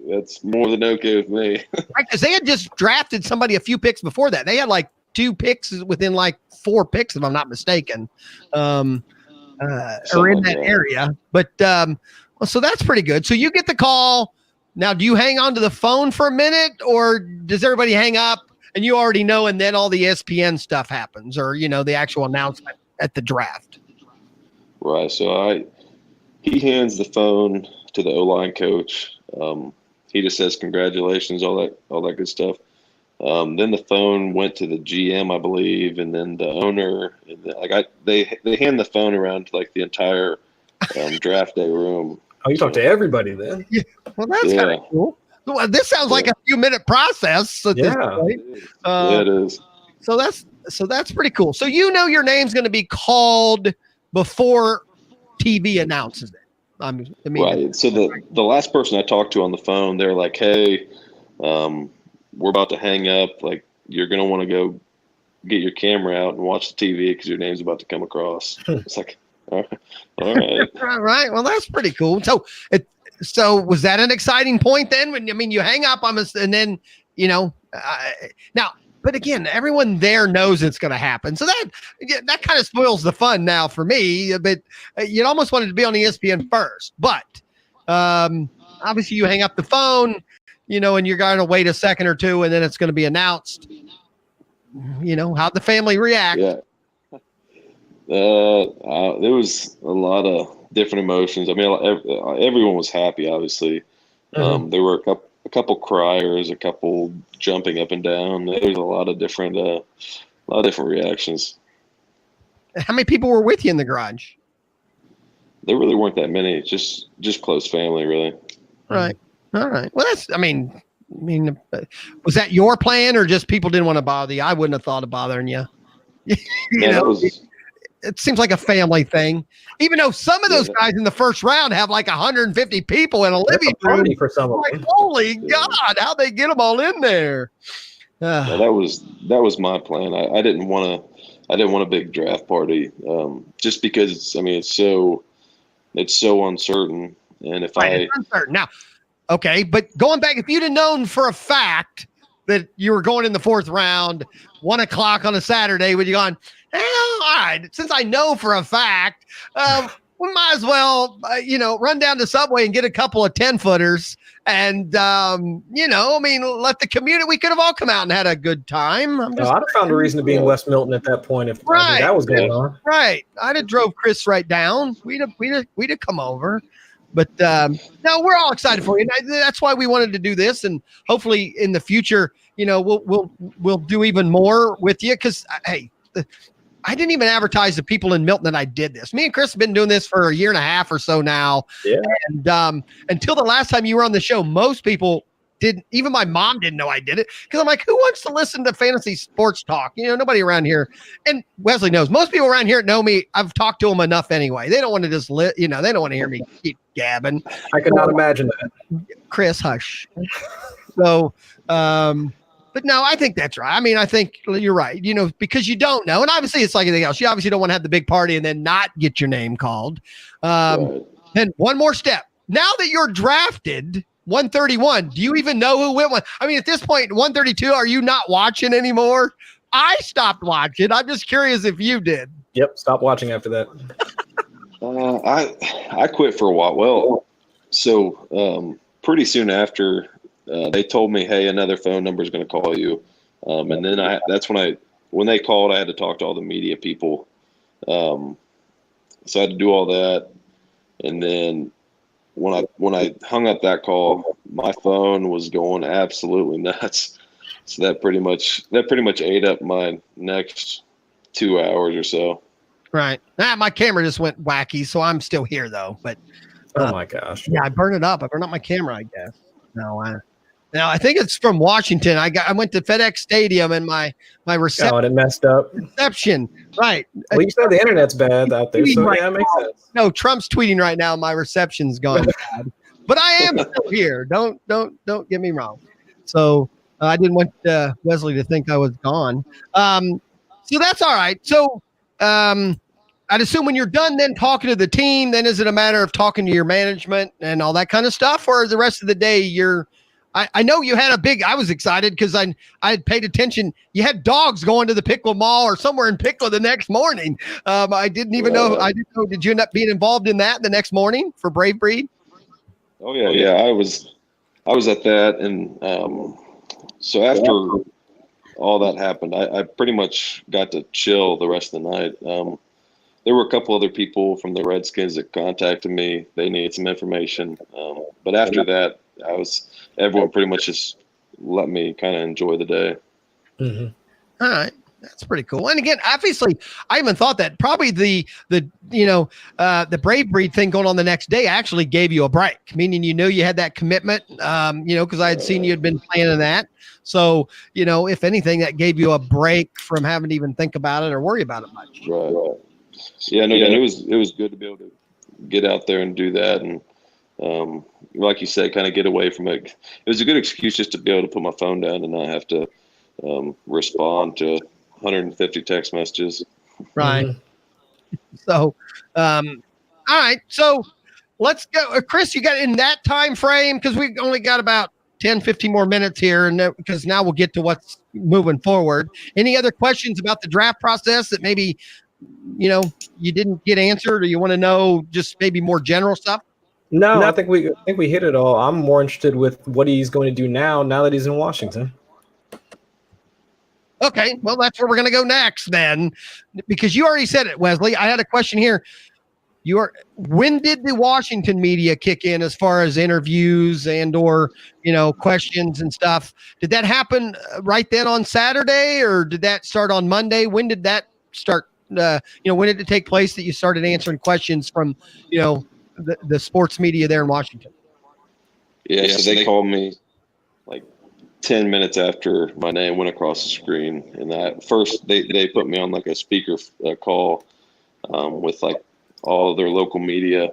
S4: that's more than okay with me.
S2: Right, because they had just drafted somebody a few picks before that. They had like 2 picks within like 4 picks, if I'm not mistaken, or in that area. But well, so that's pretty good. So you get the call. Now, do you hang on to the phone for a minute, or does everybody hang up and you already know, and then all the ESPN stuff happens, or the actual announcement at the draft?
S4: Right. So he hands the phone to the O-line coach. He just says congratulations, all that good stuff. Then the phone went to the GM, I believe, and then the owner. And they hand the phone around to like the entire draft day room.
S3: Oh, you talk to everybody then?
S2: Yeah. Well, that's kind of cool. Well, this sounds like a few-minute process at this point.
S4: Yeah, it is.
S2: So that's pretty cool. So your name's going to be called before TV announces it.
S4: Right. So the last person I talked to on the phone, they're like, "Hey, we're about to hang up. Like, you're going to want to go get your camera out and watch the TV because your name's about to come across." It's like, all right.
S2: All right. Well, that's pretty cool. So was that an exciting point then? When you hang up on us, and then now. But again, everyone there knows it's going to happen. So that kind of spoils the fun now for me. But you'd almost wanted to be on ESPN first. But obviously you hang up the phone, and you're going to wait a second or two, and then it's going to be announced. How'd the family react?
S4: Yeah. There was a lot of different emotions. I mean, everyone was happy, obviously. Mm-hmm. There were a couple criers, a couple jumping up and down. There was a lot of different reactions.
S2: How many people were with you in the garage?
S4: There really weren't that many. Just close family, really.
S2: Right. All right. Well, was that your plan, or just people didn't want to bother you? I wouldn't have thought of bothering you. It seems like a family thing, even though some of those guys in the first round have like 150 people in a living room.
S3: For some of them.
S2: Holy God, how'd they get them all in there?
S4: Yeah, that was my plan. I didn't want a big draft party, just because it's so uncertain. And if it's
S2: uncertain now, okay, but going back, if you'd have known for a fact that you were going in the 4th round, 1:00 on a Saturday, would you gone? All right, since I know for a fact, we might as well, run down to Subway and get a couple of 10-footers and, let the community, we could have all come out and had a good time.
S3: I'd have found a reason to be in West Milton at that point if that was going on.
S2: Right. I'd have drove Chris right down. We'd have come over. But no, we're all excited for you. And that's why we wanted to do this. And hopefully in the future, we'll do even more with you. Because, hey, I didn't even advertise to people in Milton that I did this. Me and Chris have been doing this for a year and a half or so now.
S3: Yeah.
S2: And until the last time you were on the show, most people didn't. Even my mom didn't know I did it, because I'm like, who wants to listen to fantasy sports talk? Nobody around here. And Wesley knows. Most people around here know me. I've talked to them enough anyway. They don't want to just they don't want to hear me keep gabbing.
S3: I could not imagine that.
S2: Chris, hush. So, but no, I think that's right. I think you're right, because you don't know. And obviously it's like anything else. You obviously don't want to have the big party and then not get your name called. And one more step. Now that you're drafted 131, do you even know who went one? At this point, 132, are you not watching anymore? I stopped watching. I'm just curious if you did.
S3: Yep. Stop watching after that.
S4: I quit for a while. Well, so pretty soon after, they told me, hey, another phone number is going to call you. And then when they called, I had to talk to all the media people. So I had to do all that. And then when I hung up that call, my phone was going absolutely nuts. So that pretty much ate up my next 2 hours or so.
S2: Right. My camera just went wacky, so I'm still here though. But
S3: oh my gosh.
S2: Yeah, I burned it up. I burned up my camera, I guess. No, I think it's from Washington. I went to FedEx Stadium and my reception.
S3: Oh, and it messed up.
S2: Reception, right?
S3: Well, you said the internet's bad out there, so
S2: right,
S3: yeah, it makes sense.
S2: No, Trump's tweeting right now. My reception's gone bad, but I am still here. Don't get me wrong. So I didn't want Wesley to think I was gone. So that's all right. So I'd assume when you're done then talking to the team, then is it a matter of talking to your management and all that kind of stuff, or the rest of the day I know you had I was excited because I had paid attention. You had dogs going to the Pickle Mall or somewhere in Pickle the next morning. I didn't even know. I didn't know. Did you end up being involved in that the next morning for Brave Breed?
S4: Oh yeah, yeah. I was at that, and so after all that happened, I pretty much got to chill the rest of the night. There were a couple other people from the Redskins that contacted me. They needed some information, but after that, everyone pretty much just let me kind of enjoy the day.
S3: Mm-hmm.
S2: All right. That's pretty cool. And again, obviously, I even thought that probably the Brave Breed thing going on the next day actually gave you a break, meaning you had that commitment, because I had seen you had been planning that. So, if anything, that gave you a break from having to even think about it or worry about it much.
S4: Right. Yeah, no, it was good to be able to get out there and do that, and like you said, kind of get away from it. It was a good excuse just to be able to put my phone down and not have to respond to 150 text messages.
S2: Right. Mm-hmm. So, all right. So let's go. Chris, you got in that time frame, because we only got about 10, 15 more minutes here, and because now we'll get to what's moving forward. Any other questions about the draft process that maybe, you didn't get answered, or you want to know just maybe more general stuff?
S3: No, I think we hit it all. I'm more interested with what he's going to do now that he's in Washington.
S2: Okay, well, that's where we're going to go next then, because you already said it, Wesley. I had a question here. When did the Washington media kick in as far as interviews and or questions and stuff? Did that happen right then on Saturday, or did that start on Monday? When did that start? When did it take place that you started answering questions from the sports media there in Washington?
S4: Yeah, so they called me like 10 minutes after my name went across the screen, and that first they put me on like a speaker call with like all of their local media,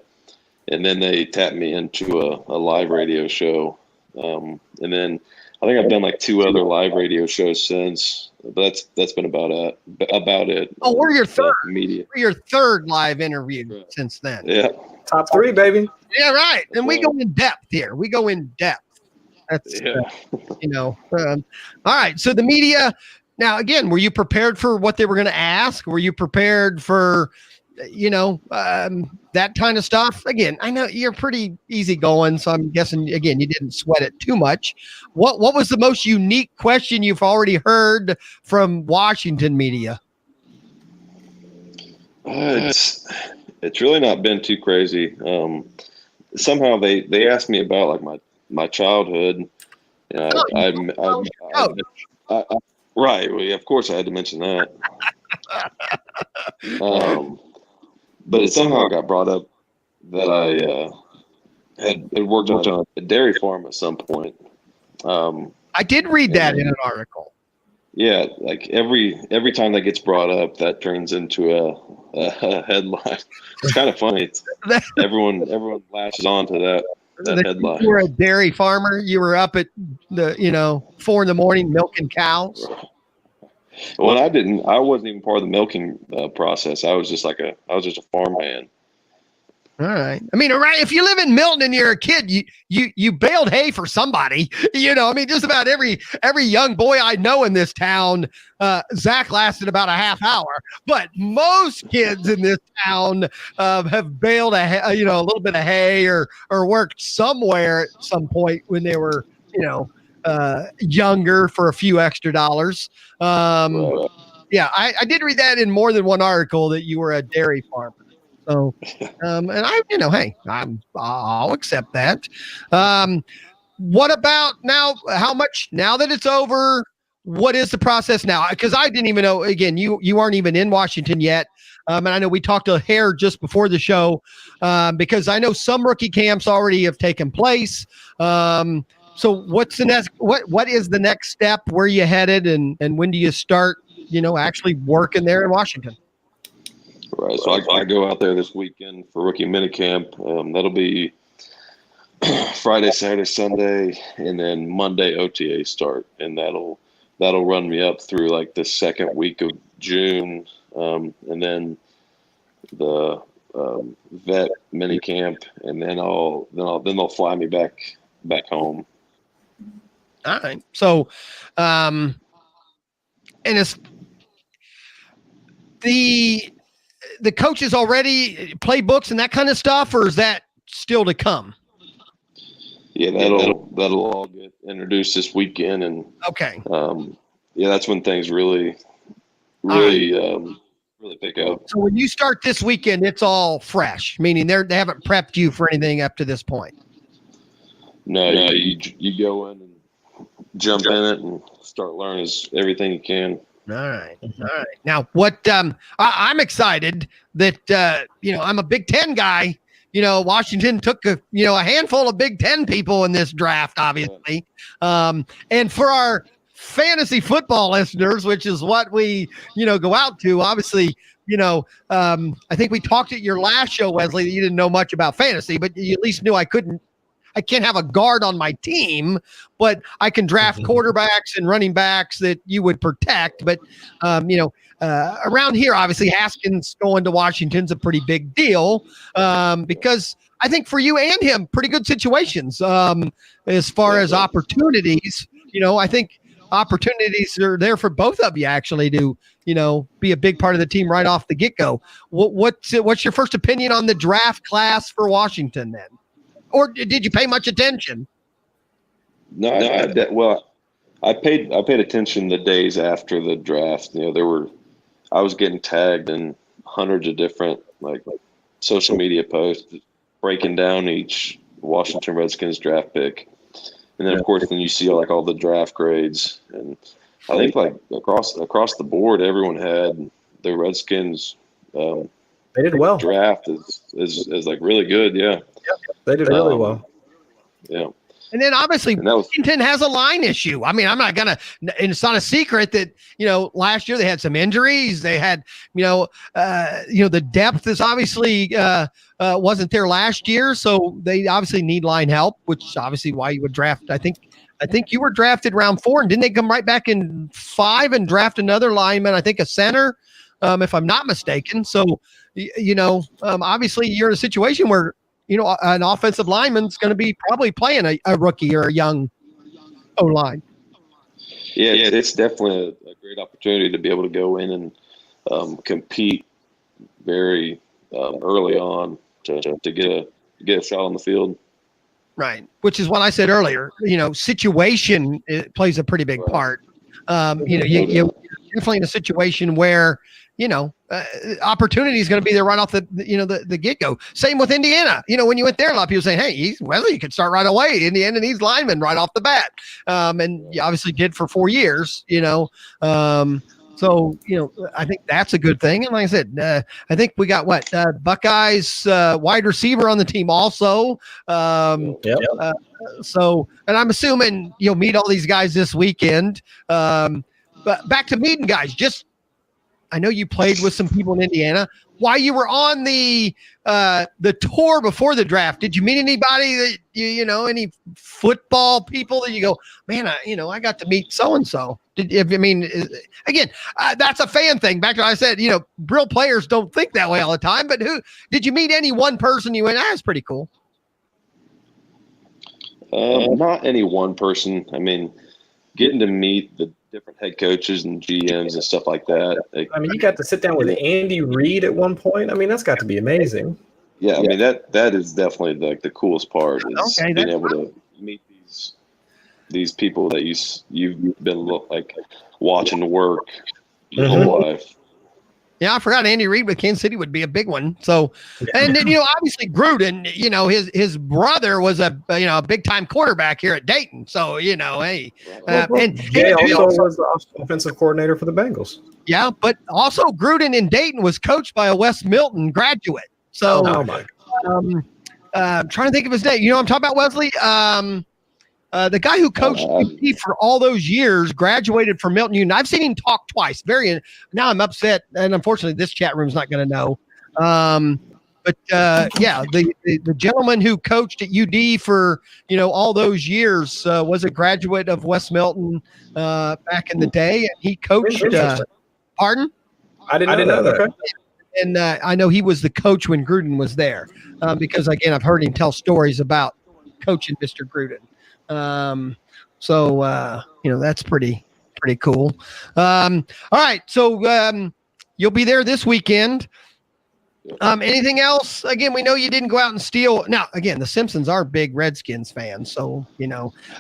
S4: and then they tapped me into a live radio show, and then I think I've done like 2 other live radio shows since, but that's been about it.
S2: Oh, we're your third
S4: media.
S2: We're your third live interview since then.
S4: Yeah,
S3: top 3, baby.
S2: Yeah, right. And we go in depth here. That's all right. So the media. Now, again, were you prepared for what they were going to ask? Were you prepared for that kind of stuff? Again, I know you're pretty easygoing, so I'm guessing, again, you didn't sweat it too much. What was the most unique question you've already heard from Washington media?
S4: It's really not been too crazy. Somehow they asked me about like my childhood. Right. Well, of course I had to mention that. But it somehow got brought up that I had worked on a dairy farm at some point.
S2: I did read that in an article.
S4: Yeah, like every time that gets brought up, that turns into a headline. It's kind of funny. Everyone latches on to that headline.
S2: You were a dairy farmer. You were up at the 4 a.m. milking cows.
S4: Well, I wasn't even part of the milking process. I was just a farmhand.
S2: All right. I mean, right. If you live in Milton and you're a kid, you baled hay for somebody. Just about every young boy I know in this town, Zach lasted about a half hour. But most kids in this town have baled a little bit of hay or worked somewhere at some point when they were younger for a few extra dollars. Yeah, I did read that in more than one article that you were a dairy farmer. So, and hey, I'll accept that. What about now? How much now that it's over? What is the process now? Because I didn't even know. Again, you aren't even in Washington yet. And I know we talked to Hare just before the show because I know some rookie camps already have taken place. So what's the next? What is the next step? Where are you headed, and when do you start? Actually working there in Washington.
S4: Right. So I go out there this weekend for rookie minicamp. That'll be Friday, Saturday, Sunday, and then Monday OTA start, and that'll run me up through like the second week of June, and then the vet mini camp, and then they'll fly me back home.
S2: All right. So, and it's the coaches already play books and that kind of stuff, or is that still to come?
S4: Yeah, that'll all get introduced this weekend, and
S2: okay.
S4: That's when things really pick up.
S2: So when you start this weekend, it's all fresh, meaning they haven't prepped you for anything up to this point. No,
S4: you go in and jump in it and start learning everything you can.
S2: All right. Now, what I'm excited that I'm a Big Ten guy. Washington took a handful of Big Ten people in this draft, obviously, and for our fantasy football listeners, which is what we go out to, obviously. I think we talked at your last show, Wesley, that you didn't know much about fantasy, but you at least knew I can't have a guard on my team, but I can draft quarterbacks and running backs that you would protect. But, around here, obviously Haskins going to Washington's a pretty big deal because I think for you and him, pretty good situations as far as opportunities. I think opportunities are there for both of you actually to, be a big part of the team right off the get-go. What's your first opinion on the draft class for Washington then? Or did you pay much attention?
S4: No, I paid attention the days after the draft. I was getting tagged in hundreds of different like social media posts breaking down each Washington Redskins draft pick, and then of course then you see all the draft grades, and I think across the board everyone had the Redskins.
S3: They did well.
S4: Draft is really good, yeah.
S3: They did really well.
S4: Yeah.
S2: And then obviously Washington has a line issue. I mean, I'm not gonna. And it's not a secret that last year they had some injuries. They had the depth is obviously wasn't there last year, so they obviously need line help, which is obviously why you would draft. I think you were drafted round 4, and didn't they come right back in 5 and draft another lineman? I think a center, if I'm not mistaken. So obviously you're in a situation where. An offensive lineman's going to be probably playing a rookie or a young O-line.
S4: Yeah, it's definitely a great opportunity to be able to go in and compete very early on to get a shot on the field.
S2: Right, which is what I said earlier. Situation plays a pretty big part. You're definitely in a situation where opportunity is going to be there right off the get-go. Same with Indiana. When you went there, a lot of people saying, hey, Wesley, you could start right away. Indiana needs linemen right off the bat. And you obviously did for 4 years, So, I think that's a good thing. And like I said, I think we got Buckeyes wide receiver on the team also. So, and I'm assuming you'll meet all these guys this weekend. But back to meeting guys, I know you played with some people in Indiana. While you were on the tour before the draft, did you meet anybody that any football people that you go, man, I got to meet so and so? Again, that's a fan thing. Back to what I said, real players don't think that way all the time. But who did you meet? Any one person you went, that's pretty cool.
S4: Not any one person. I mean, getting to meet the different head coaches and GMs and stuff like that.
S3: You got to sit down with Andy Reid at one point. I mean, that's got to be amazing.
S4: Yeah, I mean that is definitely the coolest part is being able to meet these people that you've been watching work your whole life.
S2: Yeah, I forgot Andy Reid with Kansas City would be a big one. So, and then, obviously Gruden, his brother was a big time quarterback here at Dayton. So, hey,
S3: and Jay also was the offensive coordinator for the Bengals.
S2: Yeah, but also Gruden in Dayton was coached by a Wes Milton graduate. So, I'm trying to think of his name. I'm talking about, Wesley. The guy who coached UT for all those years graduated from Milton Union. I've seen him talk twice. Now I'm upset, and unfortunately, this chat room's not going to know. But the gentleman who coached at UD for all those years was a graduate of Wes Milton back in the day, and he coached. Pardon?
S3: I didn't know that. Okay.
S2: And I know he was the coach when Gruden was there, because again, I've heard him tell stories about coaching Mr. Gruden. That's pretty cool. All right, so you'll be there this weekend. Anything else? Again, we know you didn't go out and steal. Now, again, the Simpsons are big Redskins fans, so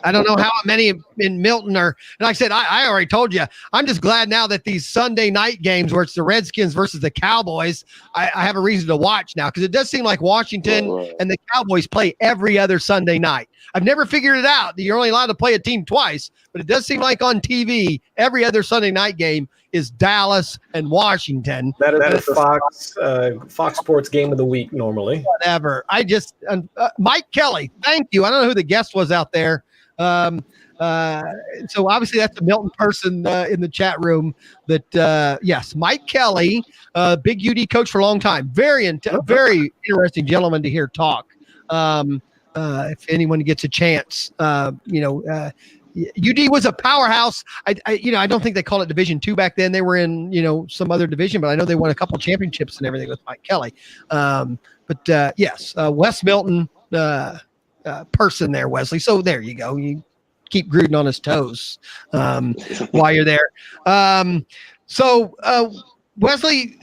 S2: I don't know how many in Milton are. And like I said, I already told you, I'm just glad now that these Sunday night games where it's the Redskins versus the Cowboys, I have a reason to watch now, because it does seem like Washington and the Cowboys play every other Sunday night. I've never figured it out. You're only allowed to play a team twice, but it does seem like on TV, every other Sunday night game is Dallas and Washington.
S3: That is the Fox Sports game of the week normally.
S2: Whatever. I just Mike Kelly. Thank you. I don't know who the guest was out there. So obviously that's a Milton person in the chat room. That yes, Mike Kelly, big UD coach for a long time. Very interesting gentleman to hear talk. If anyone gets a chance, UD was a powerhouse. I don't think they called it Division II back then. They were in, some other division, but I know they won a couple championships and everything with Mike Kelly. Yes, Wes Milton person there, Wesley. So there you go. You keep Gruden on his toes while you're there. Wesley,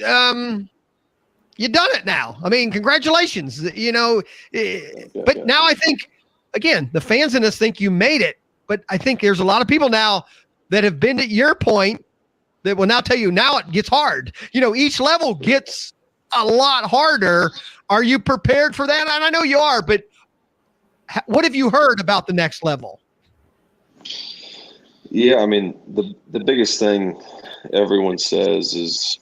S2: you've done it now. I mean, congratulations. But now I think, again, the fans in us think you made it. But I think there's a lot of people now that have been at your point that will now tell you now it gets hard. Each level gets a lot harder. Are you prepared for that? And I know you are, but what have you heard about the next level?
S4: Yeah, I mean, the biggest thing everyone says is,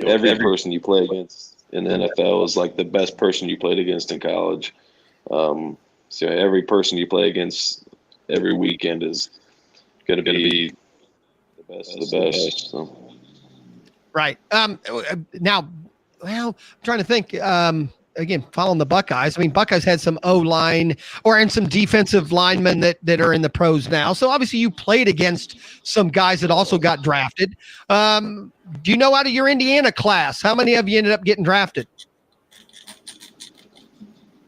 S4: every person you play against in the NFL is like the best person you played against in college. So every person you play against every weekend is going to be the best of the best. So.
S2: Right. Now, I'm trying to think, again, following the Buckeyes. I mean, Buckeyes had some O-line and some defensive linemen that are in the pros now. So obviously you played against some guys that also got drafted. Do you know out of your Indiana class, how many of you ended up getting drafted?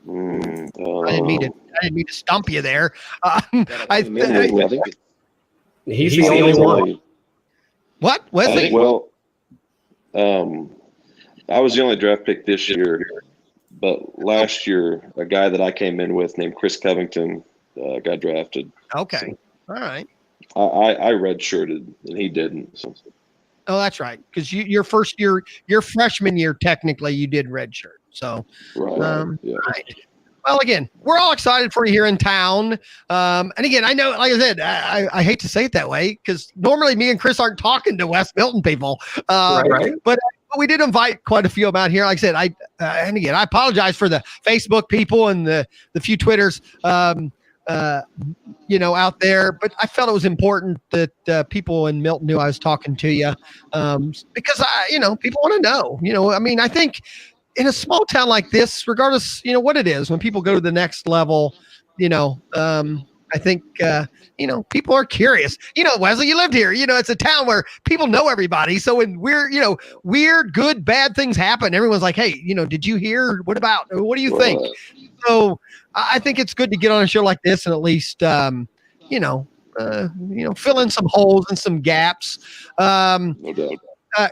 S2: I didn't mean to stump you there.
S3: He's the only one.
S2: What? Wesley?
S4: I was the only draft pick this year, but last year, a guy that I came in with named Chris Covington got drafted.
S2: Okay. All right.
S4: I redshirted, and he didn't. So.
S2: Oh, that's right. Because your first year, your freshman year, technically, you did redshirt. So,
S4: yeah.
S2: Right. Well, again, we're all excited for you here in town. And again, I know, like I said, I hate to say it that way because normally me and Chris aren't talking to West Milton people.
S3: Right.
S2: But we did invite quite a few of them out here. Like I said, and again, I apologize for the Facebook people and the few Twitters, out there. But I felt it was important that people in Milton knew I was talking to you because people want to know. I mean, I think in a small town like this, regardless, what it is, when people go to the next level, I think, people are curious. Wesley, you lived here. It's a town where people know everybody. So when weird, good, bad things happen, everyone's like, hey, did you hear? What do you think? So I think it's good to get on a show like this and at least, fill in some holes and some gaps. No doubt.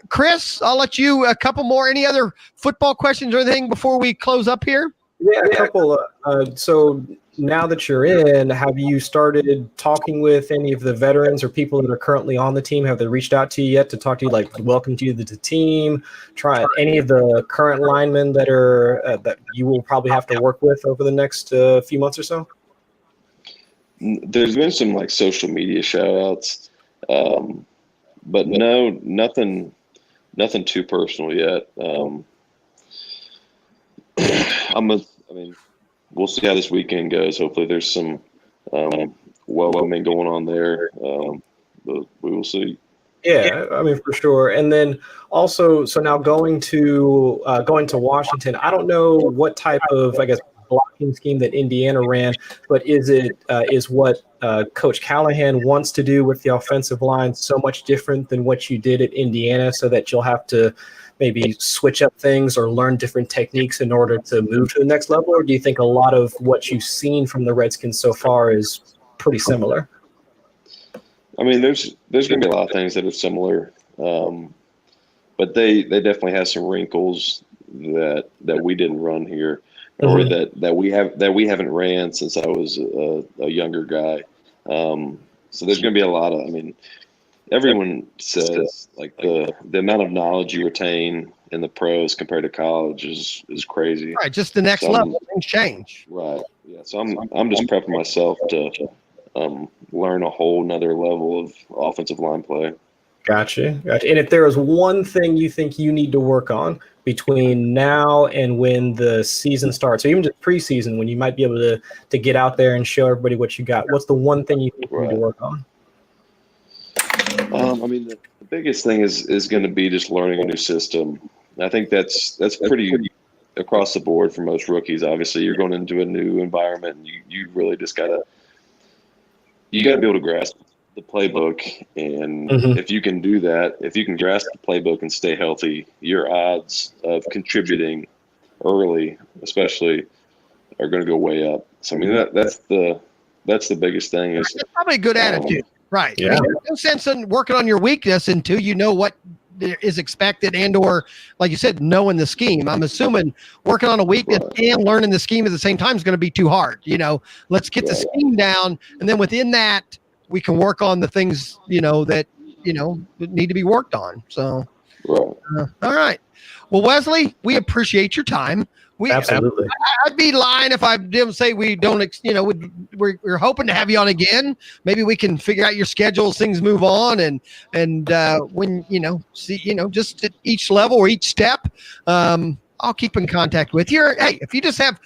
S2: Chris, I'll let you a couple more. Any other football questions or anything before we close up here?
S3: Yeah, a couple. So now that you're in, have you started talking with any of the veterans or people that are currently on the team? Have they reached out to you yet to talk to you, like welcome to the team? Try any of the current linemen that are that you will probably have to work with over the next few months or so?
S4: There's been some like social media shout outs. But no, nothing too personal yet. We'll see how this weekend goes. Hopefully there's some welcoming going on there. But we will see.
S3: Yeah, for sure. And then also, so now going to Washington, I don't know what type of, blocking scheme that Indiana ran, but is what Coach Callahan wants to do with the offensive line so much different than what you did at Indiana, so that you'll have to maybe switch up things or learn different techniques in order to move to the next level? Or do you think a lot of what you've seen from the Redskins so far is pretty similar?
S4: I mean, there's going to be a lot of things that are similar, but they definitely have some wrinkles that we didn't run here, or that we haven't ran since I was a younger guy. So there's going to be a lot of. I mean, everyone says like the amount of knowledge you retain in the pros compared to college is crazy.
S2: Right, just the next level, things change.
S4: Right. Yeah. So I'm just prepping myself to learn a whole nother level of offensive line play.
S3: Gotcha. And if there is one thing you think you need to work on between now and when the season starts, or even just preseason, when you might be able to get out there and show everybody what you got, what's the one thing you think you need to work on?
S4: I mean, the biggest thing is going to be just learning a new system. I think that's pretty across the board for most rookies. Obviously, you're going into a new environment, and you really just gotta be able to grasp the playbook. And if you can do that, if you can grasp the playbook and stay healthy, your odds of contributing early, especially, are going to go way up. So I mean, that's the biggest thing. Is
S2: probably a good attitude. Right.
S3: Yeah.
S2: I mean, there's no sense in working on your weakness until you know what is expected or, like you said, knowing the scheme. I'm assuming working on a weakness and learning the scheme at the same time is going to be too hard. Let's get the scheme down, and then within that, we can work on the things, that need to be worked on. So, all right. Well, Wesley, we appreciate your time.
S3: Absolutely.
S2: I'd be lying if I didn't say we don't, we're hoping to have you on again. Maybe we can figure out your schedule as things move on, and when, see, just at each level or each step, I'll keep in contact with you. Hey, if you just have,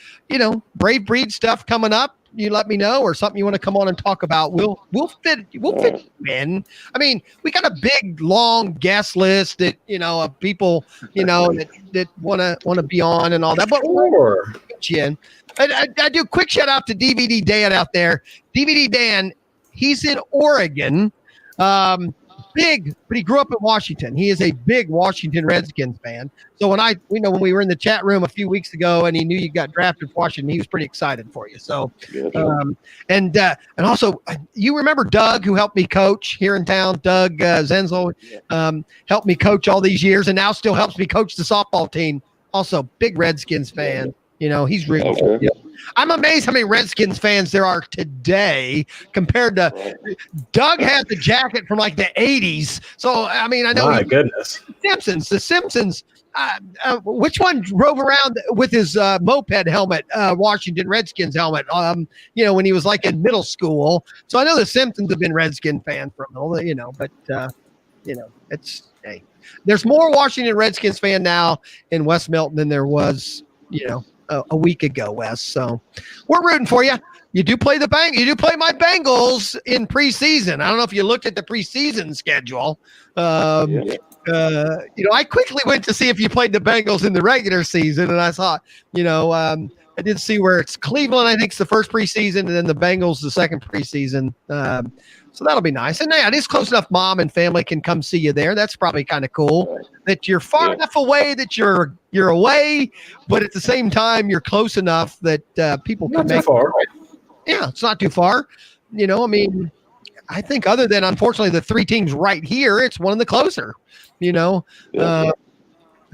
S2: Brave Breed stuff coming up, you let me know, or something you want to come on and talk about. We'll fit you in. I mean, we got a big, long guest list that, of people, that want to be on and all that, but we'll get you in. I do a quick shout out to DVD Dan out there. DVD Dan, he's in Oregon. Big, but he grew up in Washington. He is a big Washington Redskins fan. So when we were in the chat room a few weeks ago and he knew you got drafted for Washington, he was pretty excited for you. So, and also you remember Doug, who helped me coach here in town, Doug Zenzel, helped me coach all these years and now still helps me coach the softball team. Also big Redskins fan. He's really cool. I'm amazed how many Redskins fans there are today compared to Doug had the jacket from like the 80s. So, I mean, I know.
S3: My goodness.
S2: The Simpsons. Which one drove around with his moped helmet, Washington Redskins helmet, when he was like in middle school. So I know the Simpsons have been Redskin fans for a little, but, it's, hey, there's more Washington Redskins fan now in West Milton than there was, a week ago, Wes. So we're rooting for you. You do play you do play my Bengals in preseason. I don't know if you looked at the preseason schedule. I quickly went to see if you played the Bengals in the regular season, and I thought, I did see where it's Cleveland, I think, it's the first preseason, and then the Bengals the second preseason. So that'll be nice. And yeah, it is close enough mom and family can come see you there. That's probably kind of cool that you're far enough away that you're away, but at the same time, you're close enough that people can make it. Yeah, it's not too far. I think other than, unfortunately, the three teams right here, it's one of the closer, I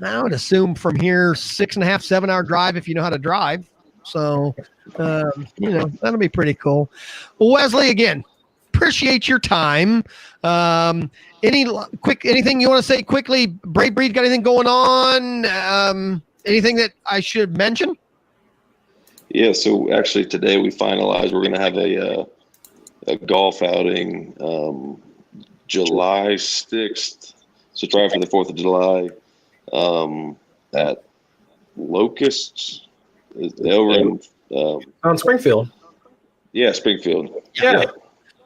S2: would assume from here, 6.5, 7 hour drive if you know how to drive. So, that'll be pretty cool. Well, Wesley, again, appreciate your time. Anything you want to say quickly? Brave Breed got anything going on? Anything that I should mention?
S4: Yeah. So actually today we finalized we're going to have a golf outing July 6th. So try for the 4th of July at Locusts over in
S3: on Springfield.
S4: Yeah, Springfield.
S3: Yeah.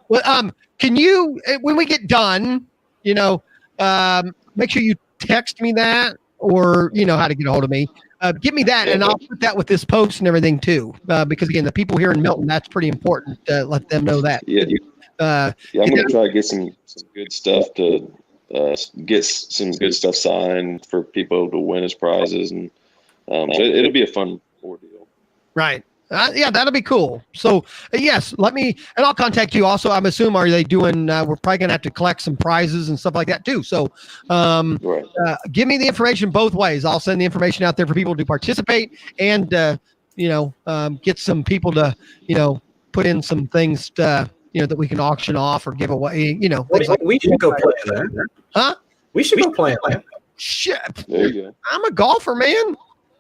S2: Well, can you, when we get done, make sure you text me that, or how to get a hold of me. Give me that, and I'll put that with this post and everything too. Because again, the people here in Milton, that's pretty important. Let them know that.
S4: Yeah, I'm going to try to get some good stuff to get some good stuff signed for people to win as prizes, and so it'll be a fun ordeal.
S2: Right. Yeah, that'll be cool. So yes, and I'll contact you also. I'm assuming, are they doing, we're probably going to have to collect some prizes and stuff like that too. So
S4: Right.
S2: Give me the information both ways. I'll send the information out there for people to participate and, get some people to, put in some things, that we can auction off or give away,
S3: We should go play that.
S2: Huh?
S3: We should go play that.
S2: Shit.
S4: There you go.
S2: I'm a golfer, man.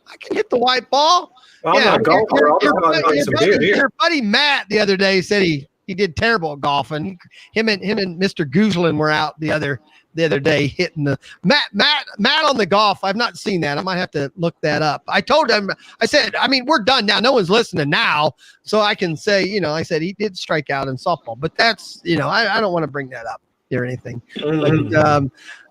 S2: I can hit the white ball.
S3: I'm not a golfer. I'm talking about some beer here.
S2: Your buddy Matt the other day said he did terrible at golfing. Him and Mr. Gooselin were out the other day hitting the Matt on the golf. I've not seen that. I might have to look that up. I told him, I said, we're done now. No one's listening now. So I can say, I said he did strike out in softball, but that's, I don't want to bring that up or anything.
S3: Mm-hmm.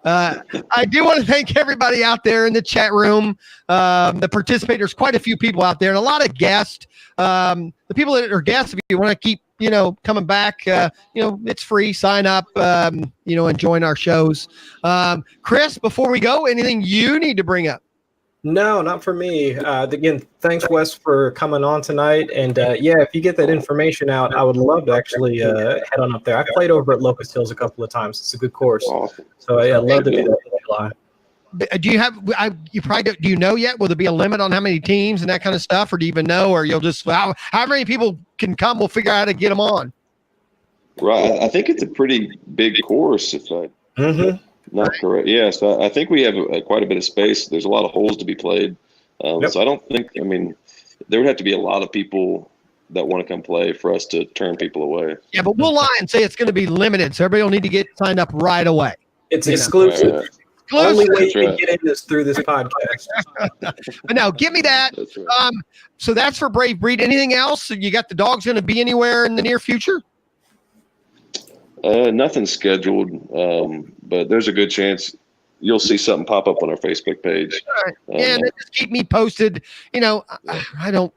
S2: I do want to thank everybody out there in the chat room, the participators, quite a few people out there, and a lot of guests. The people that are guests, if you want to keep, coming back, it's free. Sign up, and join our shows. Chris, before we go, anything you need to bring up?
S3: No, not for me. Again, thanks, Wes, for coming on tonight. And if you get that information out, I would love to actually head on up there. I played over at Locust Hills a couple of times. It's a good course.
S4: Awesome.
S3: So I'd love to do that in July.
S2: Do you have? Do you know yet? Will there be a limit on how many teams and that kind of stuff, or do you even know? Or you'll just how many people can come? We'll figure out how to get them on.
S4: Right. I think it's a pretty big course. If I.
S3: Mm-hmm.
S4: Not correct. Yeah, so I think we have quite a bit of space. There's a lot of holes to be played.
S3: Yep.
S4: So I don't think, there would have to be a lot of people that want to come play for us to turn people away.
S2: Yeah, but we'll lie and say it's going to be limited. So everybody will need to get signed up right away.
S3: It's exclusive.
S4: Right.
S3: Only way you can
S4: right.
S3: get in is through this podcast.
S2: But now, give me that.
S4: That's right.
S2: So that's for Brave Breed. Anything else? You got the dogs going to be anywhere in the near future?
S4: Nothing scheduled, but there's a good chance you'll see something pop up on our Facebook page.
S2: All right. And just keep me posted. I don't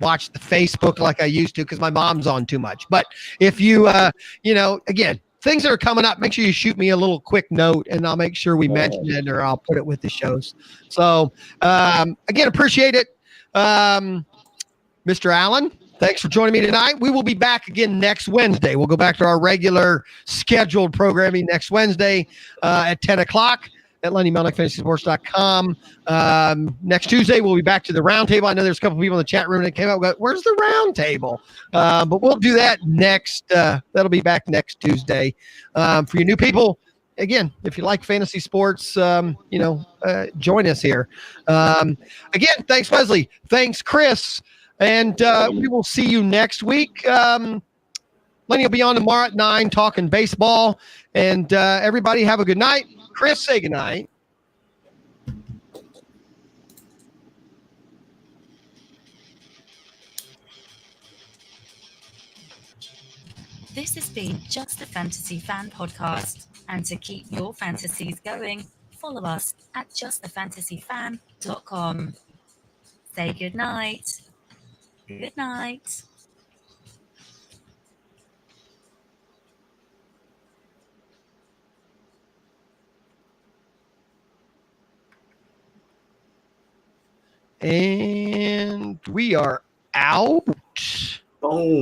S2: watch the Facebook like I used to because my mom's on too much. But if you, again, things that are coming up, make sure you shoot me a little quick note and I'll make sure we mention it or I'll put it with the shows. So, again, appreciate it. Mr. Allen, thanks for joining me tonight. We will be back again next Wednesday. We'll go back to our regular scheduled programming next Wednesday at 10 o'clock at LennyMelnickFantasySports.com. Next Tuesday, we'll be back to the roundtable. I know there's a couple people in the chat room that came out and go, where's the roundtable? But we'll do that next. That'll be back next Tuesday. For you new people, again, if you like fantasy sports, join us here. Again, thanks, Wesley. Thanks, Chris. And we will see you next week. Lenny will be on tomorrow at 9 talking baseball. And everybody have a good night. Chris, say good night.
S1: This has been Just a Fantasy Fan Podcast. And to keep your fantasies going, follow us at justthefantasyfan.com. Say good night. Good night.
S2: And we are out.
S3: Boom.